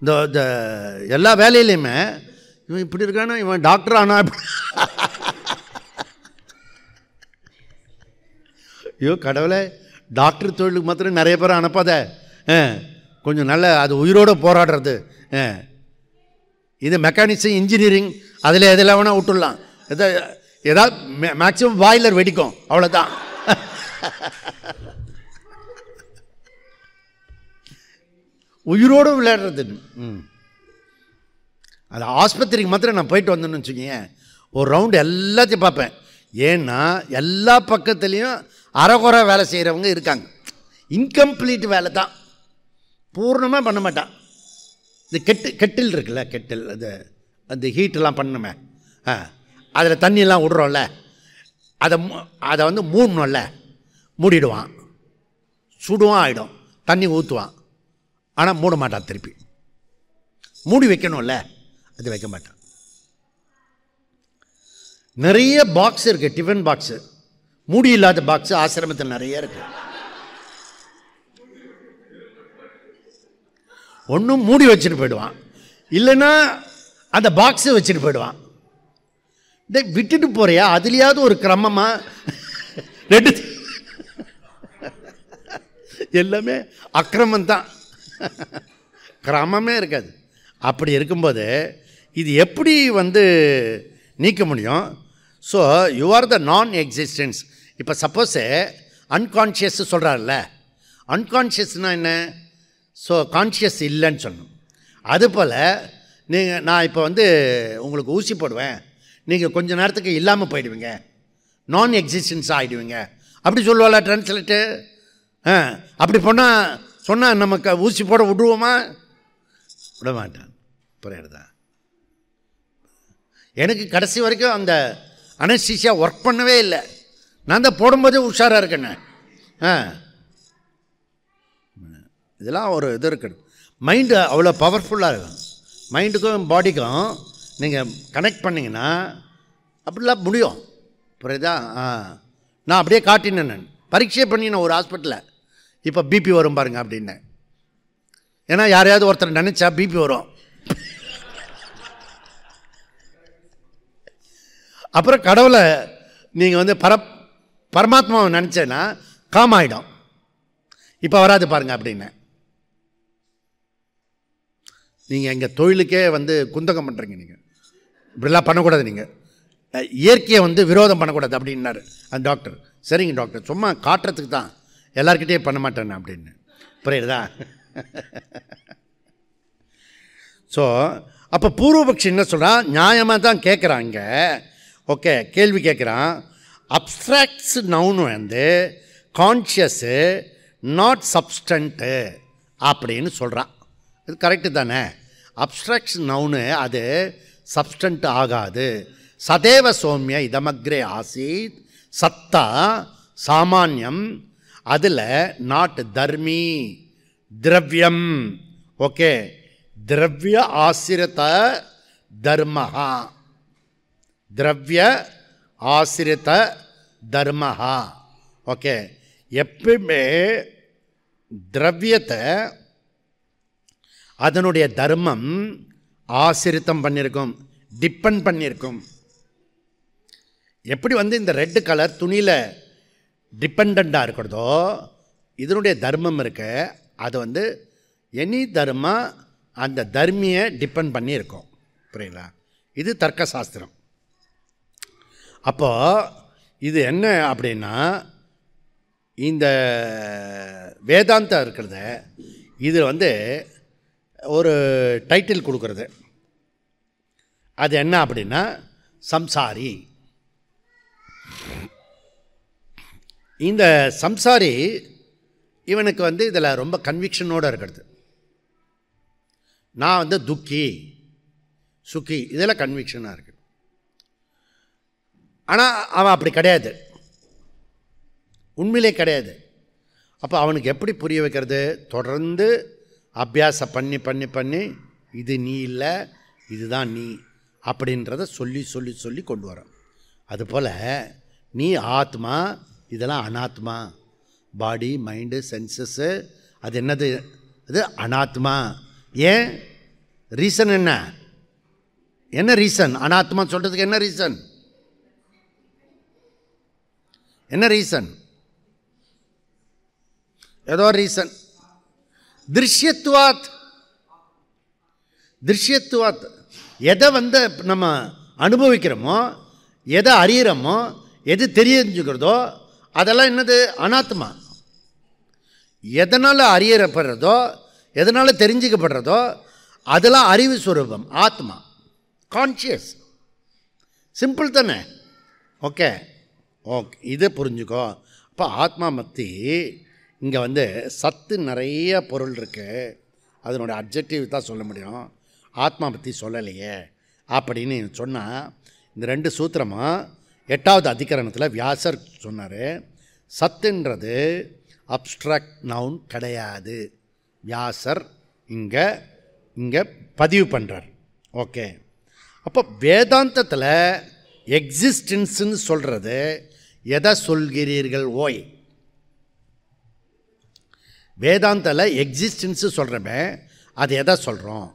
இந்த எல்லா வேலையிலையுமே இவன் இப்படி இருக்கானா, இவன் டாக்டர் ஆனா ஐயோ கடவுளே, டாக்டர் தொழிலுக்கு மாத்திரம் நிறைய பேர் அனுப்பாத, கொஞ்சம் நல்ல அது உயிரோடு போராடுறது. இது மெக்கானிக்ஸு, இன்ஜினியரிங், அதில் எதெல்லாம் வேணால் விட்டுடலாம். ஏதாவது மேக்ஸிமம் பாய்லர் வெடிக்கும், அவ்வளோதான். உயிரோடு விளையாடுறது. அது ஆஸ்பத்திரிக்கு மாத்திரம் நான் போயிட்டு வந்தேன்னு வச்சுக்கோங்க, ஒரு ரவுண்டு எல்லாத்தையும் பார்ப்பேன். ஏன்னா எல்லா பக்கத்துலேயும் அரைகுறை வேலை செய்கிறவங்க இருக்காங்க. இன்கம்ப்ளீட் வேலை தான், பூர்ணமாக பண்ண மாட்டான். இந்த கெட்டில் இருக்குல்ல, கெட்டில் அது அந்த ஹீட்டெல்லாம் பண்ணணுமே, அதில் தண்ணியெல்லாம் விடுறோம்ல, அதை வந்து மூடணும்ல, மூடிடுவான், சுடுவான், ஆகிடும், தண்ணி ஊற்றுவான், ஆனால் மூட மாட்டான். திருப்பி மூடி வைக்கணும்ல, அது வைக்க மாட்டான். நிறைய பாக்ஸ் இருக்குது, டிஃபன் பாக்ஸு, மூடி இல்லாத பாக்ஸு ஆசிரமத்தில் நிறைய இருக்குது. ஒன்றும் மூடி வச்சுட்டு போயிடுவான், இல்லைன்னா அந்த பாக்ஸை வச்சுட்டு போயிடுவான். விட்டுட்டு போறியா, அதுலேயாவது ஒரு கிரமமாக ரெண்டு எல்லாமே அக்கிரமந்தான், கிரமமே இருக்காது. அப்படி இருக்கும்போது இது எப்படி வந்து நீக்க முடியும்? ஸோ யூ ஆர் த நான் எக்ஸிஸ்டன்ஸ். இப்போ சப்போஸு அன்கான்ஷியஸ் சொல்கிறார்ல, அன்கான்ஷியஸ்னால் என்ன? ஸோ கான்ஷியஸ் இல்லைன்னு சொல்லணும். அதுபோல் நான் இப்போ வந்து உங்களுக்கு ஊசி போடுவேன், நீங்கள் கொஞ்ச நேரத்துக்கு இல்லாமல் போயிடுவீங்க, நான் எக்ஸிஸ்டன்ஸ் ஆகிடுவீங்க, அப்படி சொல்லுவாளா ட்ரான்ஸ்லேட்டு? அப்படி சொன்னால் நமக்கு ஊசி போட விடுவோமா? விட மாட்டான். புரியுறதா? எனக்கு கடைசி வரைக்கும் அந்த அனஸ்தீசியா ஒர்க் பண்ணவே இல்லை. நான் தான் போடும்போதே உஷாராக இருக்கேன்னு. இதெல்லாம் ஒரு இது இருக்குது. மைண்டு அவ்வளோ பவர்ஃபுல்லாக இருக்கும். மைண்டுக்கும் பாடிக்கும் நீங்கள் கனெக்ட் பண்ணிங்கன்னா அப்படிலாம் முடியும். புரியுதா? நான் அப்படியே காட்டினேன், நான் பரீட்சை பண்ணினேன் ஒரு ஹாஸ்பிட்டலில். இப்போ பிபி வரும் பாருங்க அப்படின்னேன். ஏன்னா யாரையாவது ஒருத்தர் நினச்சா பிபி வரும். அப்புறம் கடவுளை நீங்கள் வந்து பரமாத்மாவை நினச்சேன்னா காம் ஆகிடும். இப்போ வராது பாருங்க அப்படின்னு. நீங்கள் எங்கள் தொழிலுக்கே வந்து குந்தகம் பண்ணுறீங்க, நீங்கள் இப்படிலாம் பண்ணக்கூடாது, நீங்கள் இயற்கையை வந்து விரோதம் பண்ணக்கூடாது அப்படின்னாரு அந்த டாக்டர். சரிங்க டாக்டர், சும்மா காட்டுறதுக்கு தான், எல்லாருக்கிட்டே பண்ண மாட்டேன்னு அப்படின்னு. புரியுறதா? ஸோ அப்போ பூர்வபக்ஷி என்ன சொல்கிறான்? நியாயமாக தான் கேட்குறான் இங்கே. ஓகே, கேள்வி கேட்குறான். அப்ஸ்ட்ராக்ட்ஸ் நவுன் வந்து கான்ஷியஸு நாட் சப்ஸ்டன்ட்டு அப்படின்னு சொல்கிறான். இது கரெக்டு தானே? அப்ஸ்ட்ராக்ட்ஸ் நவுனு அது சப்ஸ்டன்ட் ஆகாது. சதேவ சௌமிய இதமக்ரே ஆசீத் சத்தா சாமானியம், அதில் நாட் தர்மி திரவியம். ஓகே, திரவிய ஆசிரித தர்மஹா, திரவிய ஆசிரித தர்மஹா. ஓகே, எப்பவுமே திரவியத்தை அதனுடைய தர்மம் ஆசிரித்தம் பண்ணியிருக்கும், டிப்பெண்ட் பண்ணியிருக்கும். எப்படி வந்து இந்த ரெட் கலர் துணியில் டிபெண்ட்டாக இருக்கிறதோ இதனுடைய தர்மம் இருக்கு, அது வந்து எனி தர்மா அந்த தர்மியை டிபெண்ட் பண்ணி இருக்கும். புரியுங்களா? இது தர்க்க சாஸ்திரம். அப்போது இது என்ன அப்படின்னா, இந்த வேதாந்தம் இருக்கிறத இது வந்து ஒரு டைட்டில் கொடுக்குறது. அது என்ன அப்படின்னா சம்சாரி. இந்த சம்சாரி இவனுக்கு வந்து இதில் ரொம்ப கன்விக்ஷனோடு இருக்கிறது. நான் வந்து துக்கி சுக்கி இதெல்லாம் கன்விக்ஷனாக இருக்குது. ஆனால் அவன் அப்படி கிடையாது, உண்மையிலே கிடையாது. அப்போ அவனுக்கு எப்படி புரிய வைக்கிறது? தொடர்ந்து அபியாசம் பண்ணி பண்ணி பண்ணி இது நீ இல்லை, இதுதான் நீ அப்படின்றத சொல்லி சொல்லி சொல்லி கொண்டு வரோம். அதுபோல் நீ ஆத்மா, இதெல்லாம் அனாத்மா. பாடி மைண்டு சென்சஸ்ஸு அது என்னது? அது அனாத்மா. ஏன்? ரீசன் என்ன? என்ன ரீசன்? அனாத்மா சொல்கிறதுக்கு என்ன ரீசன்? என்ன ரீசன்? ஏதோ ரீசன். திருஷ்யத்துவாத். திருஷ்யத்துவாத். எதை வந்து நம்ம அனுபவிக்கிறோமோ, எதை அறியிறோமோ, எது தெரிஞ்சுக்கிறதோ அதெல்லாம் என்னது? அனாத்மா. எதனால் அறியப்படுறதோ, எதனால் தெரிஞ்சுக்கப்படுறதோ அதெல்லாம் அறிவு ஸ்வரூபம், ஆத்மா, கான்ஷியஸ். சிம்பிள் தானே? ஓகே ஓகே, இதை புரிஞ்சுக்கோ. அப்போ ஆத்மா மத்தி இங்கே வந்து சத்து நிறைய பொருள் இருக்குது, அதனுடைய அப்ஜெக்டிவ் தான் சொல்ல முடியும், ஆத்மா பற்றி சொல்லலையே அப்படின்னு சொன்னால், இந்த 2 சூத்திரமாக 8வது அதிகரணத்தில் வியாசர் சொன்னார், சத்துன்றது அப்ஸ்ட்ராக்ட் நவுன் கிடையாது. வியாசர் இங்கே பதிவு பண்ணுறார். ஓகே, அப்போ வேதாந்தத்தில் எக்ஸிஸ்டன்ஸுன்னு சொல்கிறது எதை சொல்கிறீர்கள் ஓய்? வேதாந்தத்தில் எக்ஸிஸ்டன்ஸு சொல்கிறமே அது எதை சொல்கிறோம்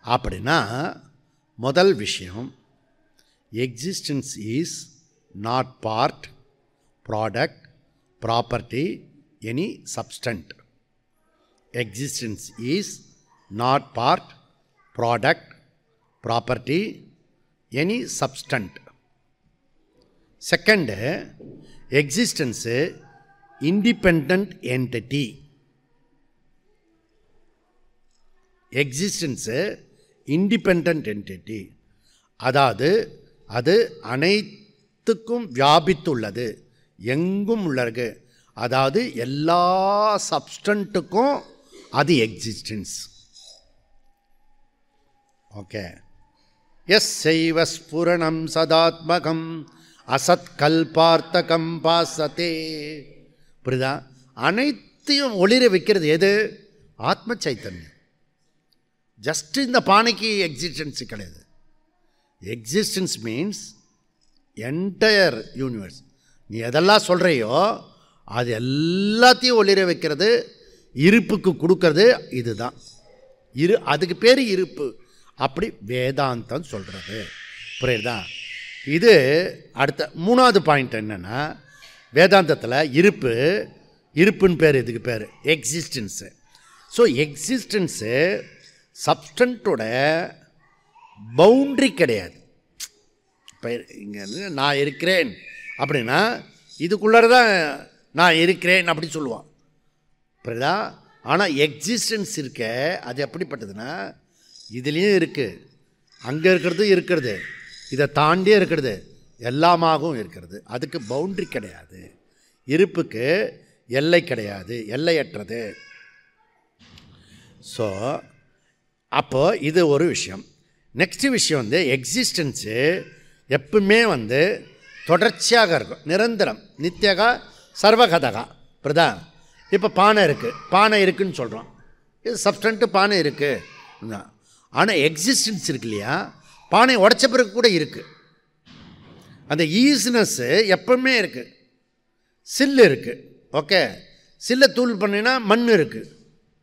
அப்படின்னா, முதல் விஷயம், existence is not part, product, property, any subtend. Existence is not part, product, property, any subtend. Second, existence independent entity. Existence independent entity, அதாவது அது அனைத்துக்கும் வியாபித்துள்ளது, எங்கும் உள்ளது, அதாவது எல்லா சப்ஸ்டன்ட்டுக்கும் அது எக்ஸிஸ்டன்ஸ். ஓகே, எஸ் செய்வ ஸ்புரணம் சதாத்மகம் அசத் கல்பார்த்தகம் பாசத்தே. புரியுதா? அனைத்தையும் ஒளிர வைக்கிறது எது? ஆத்ம சைத்தன்யம். ஜஸ்ட் இந்த பானைக்கு எக்ஸிஸ்டன்ஸ் கிடையாது. Existence means entire universe. நீ எதெல்லாம் சொல்கிறையோ அது எல்லாத்தையும் ஒளிர வைக்கிறது, இருப்புக்கு கொடுக்கறது இதுதான். அதுக்கு பேர் இருப்பு. அப்படி வேதாந்தம் சொல்கிறது. புரியுதா? இது அடுத்த 3வது பாயிண்ட் என்னென்னா, வேதாந்தத்தில் இருப்புன்னு பேர், இதுக்கு பேர் எக்ஸிஸ்டன்ஸு. ஸோ எக்ஸிஸ்டன்ஸு சப்ஸ்டன்ட்டோட பவுண்ட்ரி கிடையாது. இப்போ இங்கே நான் இருக்கிறேன் அப்படின்னா இதுக்குள்ளே தான் நான் இருக்கிறேன் அப்படி சொல்லுவான். புரியுதா? ஆனால் எக்ஸிஸ்டன்ஸ் இருக்க அது எப்படிப்பட்டதுன்னா, இதுலேயும் இருக்குது, அங்கே இருக்கிறது, இதை தாண்டியே இருக்கிறது, எல்லாமாகவும் இருக்கிறது. அதுக்கு பவுண்ட்ரி கிடையாது. இருப்புக்கு எல்லை கிடையாது, எல்லையற்றது. ஸோ அப்போது இது ஒரு விஷயம். நெக்ஸ்ட்டு விஷயம் வந்து எக்ஸிஸ்டன்ஸு எப்பவுமே வந்து தொடர்ச்சியாக இருக்கும், நிரந்தரம், நித்தியகா சர்வகதகா. புரியுதா? இப்போ பானை இருக்குதுன்னு சொல்கிறோம், இது சப்ஸ்டன்ட்டு பானை இருக்குது. ஆனால் எக்ஸிஸ்டன்ஸ் இருக்கு இல்லையா, பானை உடைச்ச பிறகு கூட இருக்குது. அந்த ஈஸ்னஸ்ஸு எப்பவுமே இருக்குது. சில்லு இருக்குது. ஓகே, சில்லை தூள் பண்ணினா மண் இருக்குது.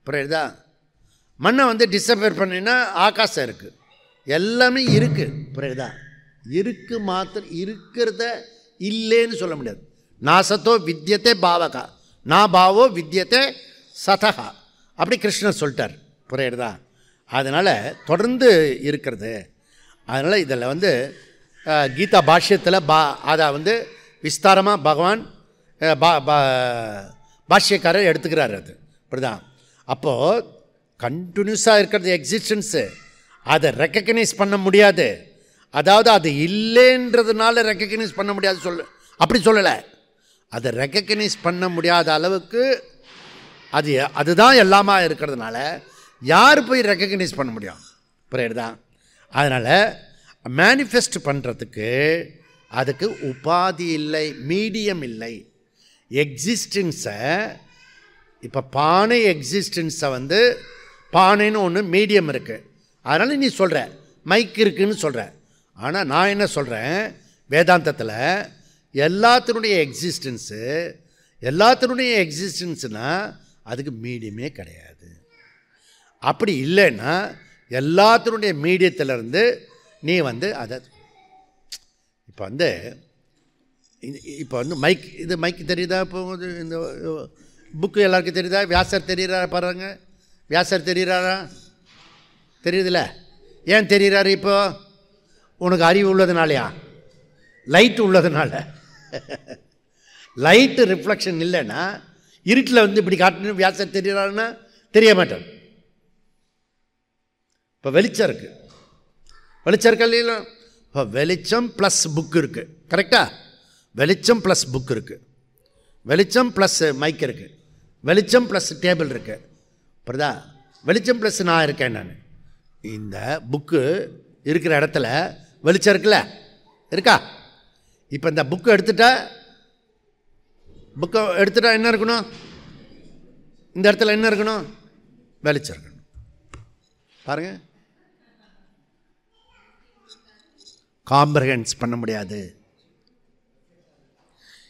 புரியுதா? மண்ணை வந்து டிஸப்பியர் பண்ணினா ஆகாசம் இருக்குது. எல்லாமே இருக்குது. புரியுதா? இருக்கு மாத்திரம், இருக்கிறத இல்லைன்னு சொல்ல முடியாது. நாசத்தோ வித்தியத்தை பாவகா, நான் பாவோ வித்தியத்தை சதகா, அப்படி கிருஷ்ணர் சொல்லிட்டார். புரியுறதா? அதனால் தொடர்ந்து இருக்கிறது. அதனால் இதில் வந்து கீதா பாஷ்யத்தில் அதை வந்து விஸ்தாரமாக பகவான் பாஷ்யக்காரர் எடுத்துக்கிறார். அது புரியுதா? அப்போது கண்டினியூஸாக இருக்கிறது எக்ஸிஸ்டன்ஸு, அதை ரெக்கக்னைஸ் பண்ண முடியாது. அதாவது அது இல்லைன்றதுனால ரெக்கக்னைஸ் பண்ண முடியாது அப்படி சொல்லலை. அதை ரெக்கக்னைஸ் பண்ண முடியாத அளவுக்கு அதுதான் எல்லாமா இருக்கிறதுனால யார் போய் ரெக்கக்னைஸ் பண்ண முடியும்? புரியுதா? அதனால் மேனிஃபெஸ்ட் பண்ணுறதுக்கு அதுக்கு உபாதி இல்லை, மீடியம் இல்லை. எக்ஸிஸ்டன்ஸை இப்போ பானை எக்ஸிஸ்டன்ஸை வந்து பானைன்னு ஒன்று மீடியம் இருக்குது. அதனால் நீ சொல்கிற மைக் இருக்குதுன்னு சொல்கிற. ஆனால் நான் என்ன சொல்கிறேன், வேதாந்தத்தில் எல்லாத்தினுடைய எக்ஸிஸ்டன்ஸுனால் அதுக்கு மீடியமே கிடையாது. அப்படி இல்லைன்னா எல்லாத்தினுடைய மீடியத்திலேருந்து நீ வந்து அதை இப்போ வந்து மைக் தெரியுதா? இப்போ இந்த புக்கு எல்லாருக்கும் தெரியுதா? வியாசர் தெரிகிறாரா? பாருங்க, வியாசர் தெரிகிறாரா? தெரியுதுல்ல? ஏன் தெரிகிறாரு? இப்போ உனக்கு அறிவு உள்ளதுனாலையா? லைட்டு உள்ளதுனால. லைட்டு ரிஃப்ளெக்ஷன் இல்லைன்னா இருட்டில் வந்து இப்படி காட்டணும் வியாசர் தெரிகிறாருன்னா தெரிய மாட்டார். இப்போ வெளிச்சம் இருக்குது, வெளிச்சம் இருக்கா இல்லையா? இப்போ வெளிச்சம் ப்ளஸ் புக் இருக்குது. கரெக்டாக? வெளிச்சம் ப்ளஸ் புக் இருக்குது, வெளிச்சம் ப்ளஸ் மைக் இருக்குது. வெளிச்சம் ப்ளஸ் டேபிள் இருக்குது. புரியுதா? வெளிச்சம் ப்ளஸ் நான் இருக்கேன். நான் இந்த புக்கு இருக்கிற இடத்துல வெளிச்சம் இருக்குல்ல, இருக்கா? இப்போ இந்த புக்கை எடுத்துட்டா என்ன இருக்கணும்? இந்த இடத்துல என்ன இருக்கணும்? வெளிச்சம் இருக்கணும். பாருங்க, காம்ப்ரஹென்ஸ் பண்ண முடியாது.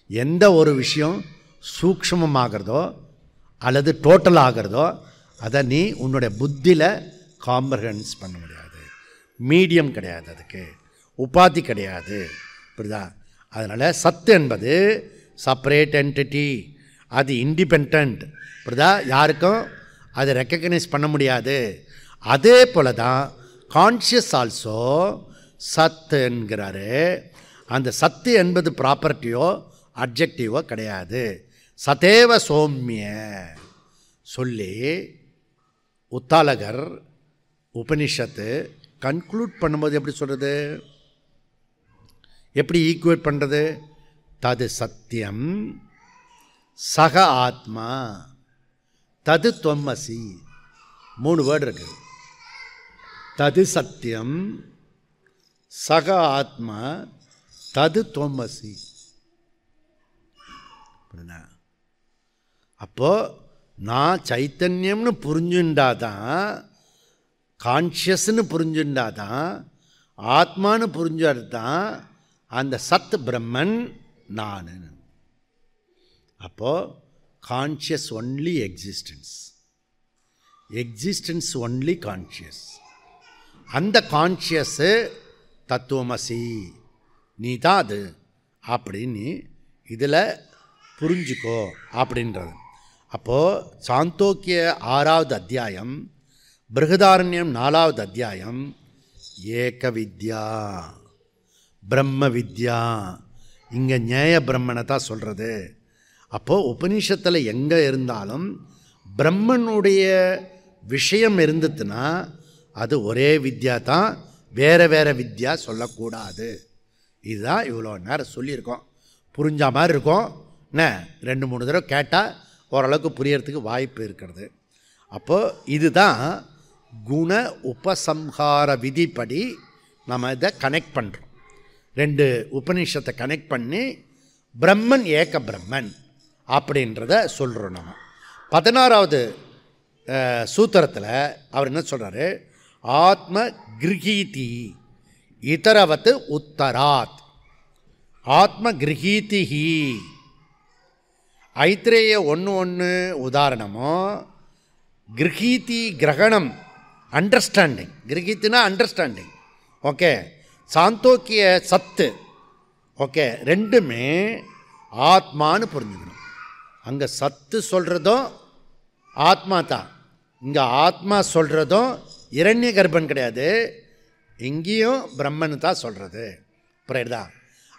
எந்த ஒரு விஷயம் சூக்ஷ்மமாகிறதோ அல்லது டோட்டல் ஆகிறதோ அதை நீ உன்னுடைய புத்தியில் காம்ப்ரஹென்ஸ் பண்ண முடியாது. மீடியம் கிடையாது, அதுக்கு உபாதி கிடையாது. புரியுதா? அதனால் சத்து என்பது செப்பரேட் என்டிட்டி, அது இண்டிபெண்ட். புரியுதா? யாருக்கும் அதை ரெக்கக்னைஸ் பண்ண முடியாது. அதே போல தான் கான்ஷியஸ் ஆல்சோ சத்து என்கிறாரு. அந்த சத்து என்பது ப்ராப்பர்ட்டியோ அட்ஜெக்டிவோ கிடையாது. சதேவ சோம்ய சொல்லி உத்தாலகர் உபனிஷத்து கன்க்ளூட் பண்ணும்போது எப்படி சொல்கிறது, எப்படி ஈக்குவேட் பண்ணுறது? தது சத்தியம் சக ஆத்மா தது துவமசி. 3 வேர்டு இருக்குது. தது சத்தியம் சக ஆத்மா தது துவமசி. அப்போது நான் சைத்தன்யம்னு புரிஞ்சுண்டாதான், கான்ஷியஸ்ன்னு புரிஞ்சுண்டாதான், ஆத்மானு புரிஞ்சாதான் அந்த சத் பிரம்மன் நான். அப்போது conscious only existence, existence only conscious. அந்த கான்ஷியஸு தத்துவமசி, நீ தான் அது அப்படின்னு இதில் புரிஞ்சுக்கோ அப்படின்றது. அப்போது சாந்தோக்கிய 6வது அத்தியாயம், பிருகதாரண்யம் 4வது அத்தியாயம், ஏக வித்யா பிரம்ம வித்யா, இங்கே நியாய பிரம்மனை தான் சொல்கிறது. அப்போது உபனிஷத்தில் எங்கே இருந்தாலும் பிரம்மனுடைய விஷயம் இருந்துச்சுன்னா அது ஒரே வித்யா தான், வேறு வேறு வித்யா சொல்லக்கூடாது. இதுதான் இவ்வளோ நேரம் சொல்லியிருக்கோம். புரிஞ்ச மாதிரி இருக்கும் என்ன, 2-3 தடவை கேட்டால் ஓரளவுக்கு புரியறதுக்கு வாய்ப்பு இருக்கிறது. அப்போது இதுதான் குண உபசம்ஹார விதிப்படி நம்ம இதை கனெக்ட் பண்ணுறோம். 2 உபநிஷத்தை கனெக்ட் பண்ணி பிரம்மன் ஏக பிரம்மன் அப்படின்றத சொல்கிறோம். நம்ம 16வது சூத்திரத்தில் அவர் என்ன சொல்கிறாரு, ஆத்ம கிரகீதி இதரவத்து உத்தராத். ஆத்ம கிரகீதிஹி ஐத்திரேய 1:1 உதாரணமோ, கிரகீதி கிரகணம் அண்டர்ஸ்டாண்டிங், கிரகீத்தினா அண்டர்ஸ்டாண்டிங். ஓகே, சாந்தோக்கிய சத்து. ஓகே, ரெண்டுமே ஆத்மானு புரிஞ்சுக்கணும். அங்கே சத்து சொல்கிறதும் ஆத்மா தான், இங்கே ஆத்மா சொல்கிறதும் இரண்ய கர்ப்பன் கிடையாது, எங்கேயும் பிரம்மன் தான் சொல்கிறது. புரியுதா?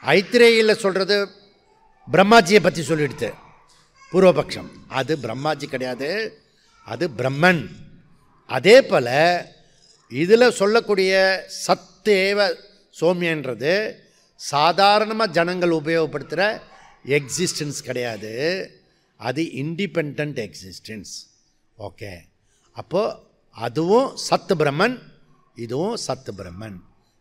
ஐத்திரேயில் சொல்கிறது பிரம்மாஜியை பற்றி சொல்லிடுது பூர்வபக்ஷம், அது பிரம்மாஜி கிடையாது, அது பிரம்மன். அதே போல் இதில் சொல்லக்கூடிய சத்தேவ சோமியன்றது சாதாரணமாக ஜனங்கள் உபயோகப்படுத்துகிற எக்ஸிஸ்டன்ஸ் கிடையாது, அது இண்டிபெண்ட் எக்ஸிஸ்டன்ஸ். ஓகே, அப்போது அதுவும் சத்து பிரம்மன், இதுவும் சத்து பிரம்மன்.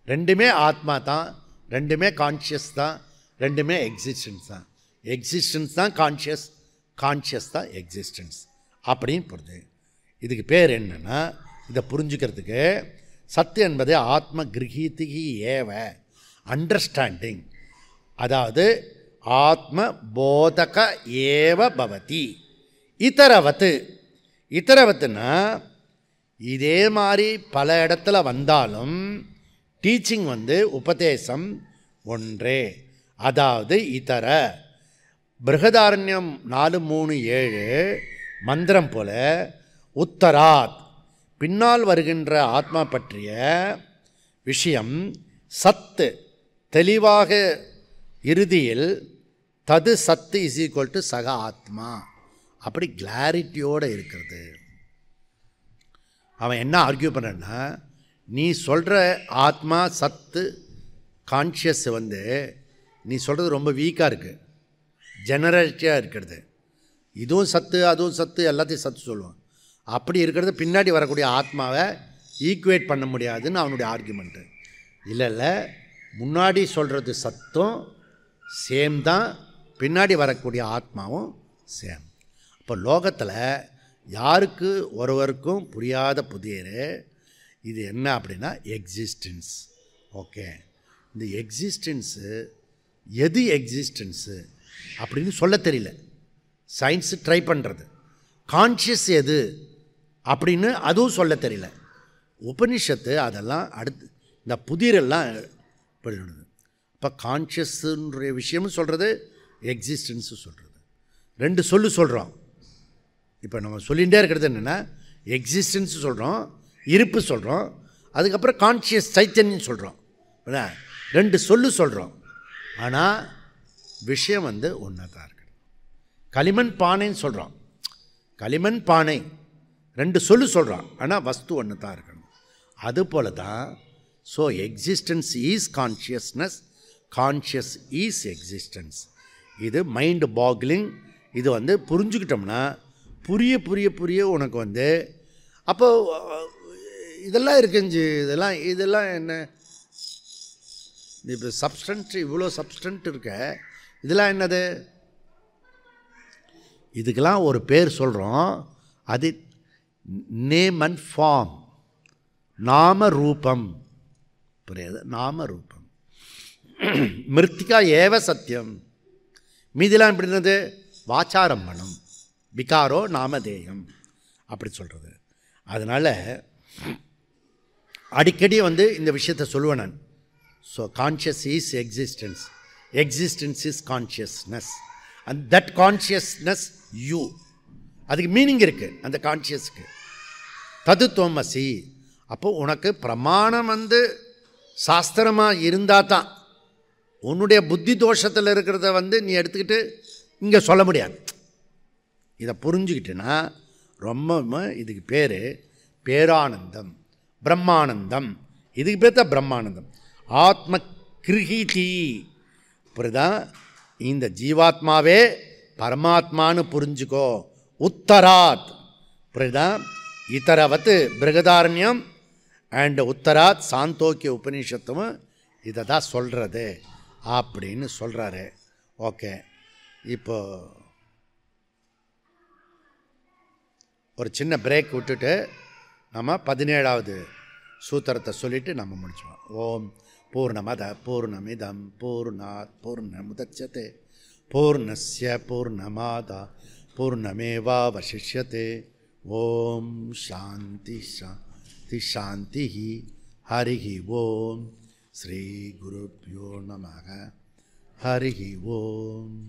ரெண்டுமே ஆத்மா தான், ரெண்டுமே கான்ஷியஸ் தான், ரெண்டுமே எக்ஸிஸ்டன்ஸ் தான். எக்ஸிஸ்டன்ஸ் தான் கான்ஷியஸ், கான்ஷியஸ் தான் எக்ஸிஸ்டன்ஸ் அப்படின்னு புரியுது. இதுக்கு பேர் என்னென்னா, இதை புரிஞ்சுக்கிறதுக்கு சத்து என்பது ஆத்ம கிரகீதிகி ஏவ அண்டர்ஸ்டாண்டிங், அதாவது ஆத்ம போதக ஏவ பவதி. இதரவத்து, இதரவத்துனா இதே மாதிரி பல இடத்துல வந்தாலும் டீச்சிங் உபதேசம் ஒன்றே, அதாவது இதர. பிருகதாரண்யம் 4:3-7 மந்திரம் போல உத்தராத் பின்னால் வருகின்ற ஆத்மா பற்றிய விஷயம் சத்து தெளிவாக இறுதியில் தது சத்து இஸ் ஈக்குவல் டு சக ஆத்மா, அப்படி கிளாரிட்டியோடு இருக்கிறது. அவன் என்ன ஆர்கியூ பண்ணுறன்னா, நீ சொல்கிற ஆத்மா சத்து கான்ஷியஸ் நீ சொல்கிறது ரொம்ப வீக்காக இருக்குது, ஜெனரேட்டிவாக இருக்கிறது. இதுவும் சத்து அதுவும் சத்து எல்லாத்தையும் சத்து சொல்லுவான். அப்படி இருக்கிறது பின்னாடி வரக்கூடிய ஆத்மாவை ஈக்குவேட் பண்ண முடியாதுன்னு அவனுடைய ஆர்கியூமெண்ட்டு. இல்லை முன்னாடி சொல்கிறது சத்தும் சேம் தான், பின்னாடி வரக்கூடிய ஆத்மாவும் சேம். இப்போ லோகத்தில் யாருக்கு ஒருவருக்கும் புரியாத புதியர் இது என்ன அப்படின்னா எக்ஸிஸ்டன்ஸ். ஓகே, இந்த எக்ஸிஸ்டன்ஸு எது எக்ஸிஸ்டன்ஸு அப்படின்னு சொல்ல தெரியல. சயின்ஸு ட்ரை பண்ணுறது. கான்ஷியஸ் எது அப்படின்னு அதுவும் சொல்ல தெரியல. உபனிஷத்து அதெல்லாம் அடுத்து இந்த புதிரெல்லாம் படிக்கிறது. இப்போ கான்ஷியஸுன்ற விஷயமும் சொல்கிறது, எக்ஸிஸ்டன்ஸும் சொல்கிறது. ரெண்டு சொல்கிறோம். இப்போ நம்ம சொல்லிகிட்டே இருக்கிறது என்னென்னா எக்ஸிஸ்டன்ஸு சொல்கிறோம், இருப்பு சொல்கிறோம், அதுக்கப்புறம் கான்ஷியஸ் சைத்தன்யம் சொல்கிறோம். ரெண்டு சொல்கிறோம். ஆனால் விஷயம் வந்து ஒன்றா தான் இருக்குது. களிமண் பானைன்னு சொல்கிறோம், களிமண் பானை ரெண்டு சொல்கிறோம், ஆனால் வஸ்து ஒன்று தான் இருக்கணும். அதுபோல தான் so existence is consciousness, conscious is existence. இது மைண்டு பாக்லிங். இது வந்து புரிஞ்சுக்கிட்டோம்னா புரிய உனக்கு வந்து அப்போ இதெல்லாம் இருக்குஞ்சு, இதெல்லாம் என்ன இப்போ சப்ஸ்டன்ட், இவ்வளோ சப்ஸ்டன்ட் இருக்க, இதெல்லாம் என்னது? இதுக்கெல்லாம் ஒரு பேர் சொல்கிறோம். அது நேம் அண்ட் ஃபார்ம், நாம ரூபம். புரியாது? நாம ரூபம். மிருத்திகா ஏவ சத்தியம். மீதிலாம் எப்படி இருந்தது? வாச்சாரம்பணம், விகாரோ நாமதேயம் அப்படி சொல்கிறது. அதனால் அடிக்கடி வந்து இந்த விஷயத்தை சொல்லுவேன் நான். So conscious is existence, existence is consciousness, and that consciousness you. அதுக்கு மீனிங் இருக்குது அந்த கான்ஷியஸ்க்கு. ததுத்வமசி. அப்போது உனக்கு பிரமாணம் வந்து சாஸ்திரமாக இருந்தால் தான். உன்னுடைய புத்தி தோஷத்தில் இருக்கிறத வந்து நீ எடுத்துக்கிட்டு இங்கே சொல்ல முடியாது. இதை புரிஞ்சுக்கிட்டுன்னா ரொம்ப இதுக்கு பேர் பேரானந்தம், பிரம்மானந்தம். இதுக்கு பேர் தான் பிரம்மானந்தம். ஆத்ம கிருஹிதி. புரியுதா? இந்த ஜீவாத்மாவே பரமாத்மானு புரிஞ்சுக்கோ. உத்தராத். புரியுதா? இதரவத்து பிருகதாரண்யம் அண்ட் உத்தராத் சாந்தோக்கிய உபநிஷத்தும் இதை தான் சொல்கிறது அப்படின்னு சொல்கிறாரு. ஓகே, இப்போ ஒரு சின்ன பிரேக் விட்டுட்டு நம்ம 17வது சூத்திரத்தை சொல்லிவிட்டு நம்ம முடிச்சுவோம். ஓம் பூர்ணமத பூர்ணமிதம் பூர்ணாத் பூர்ணமுதச்யதே பூர்ணஸ்ய பூர்ணமாதா பூர்ணமேவாவசிஷ்யதே. ஓம் சாந்தி சாந்தி சாந்தி. ஹரி ஓம். ஸ்ரீ குருப்யோ நமः. ஹரி ஓம்.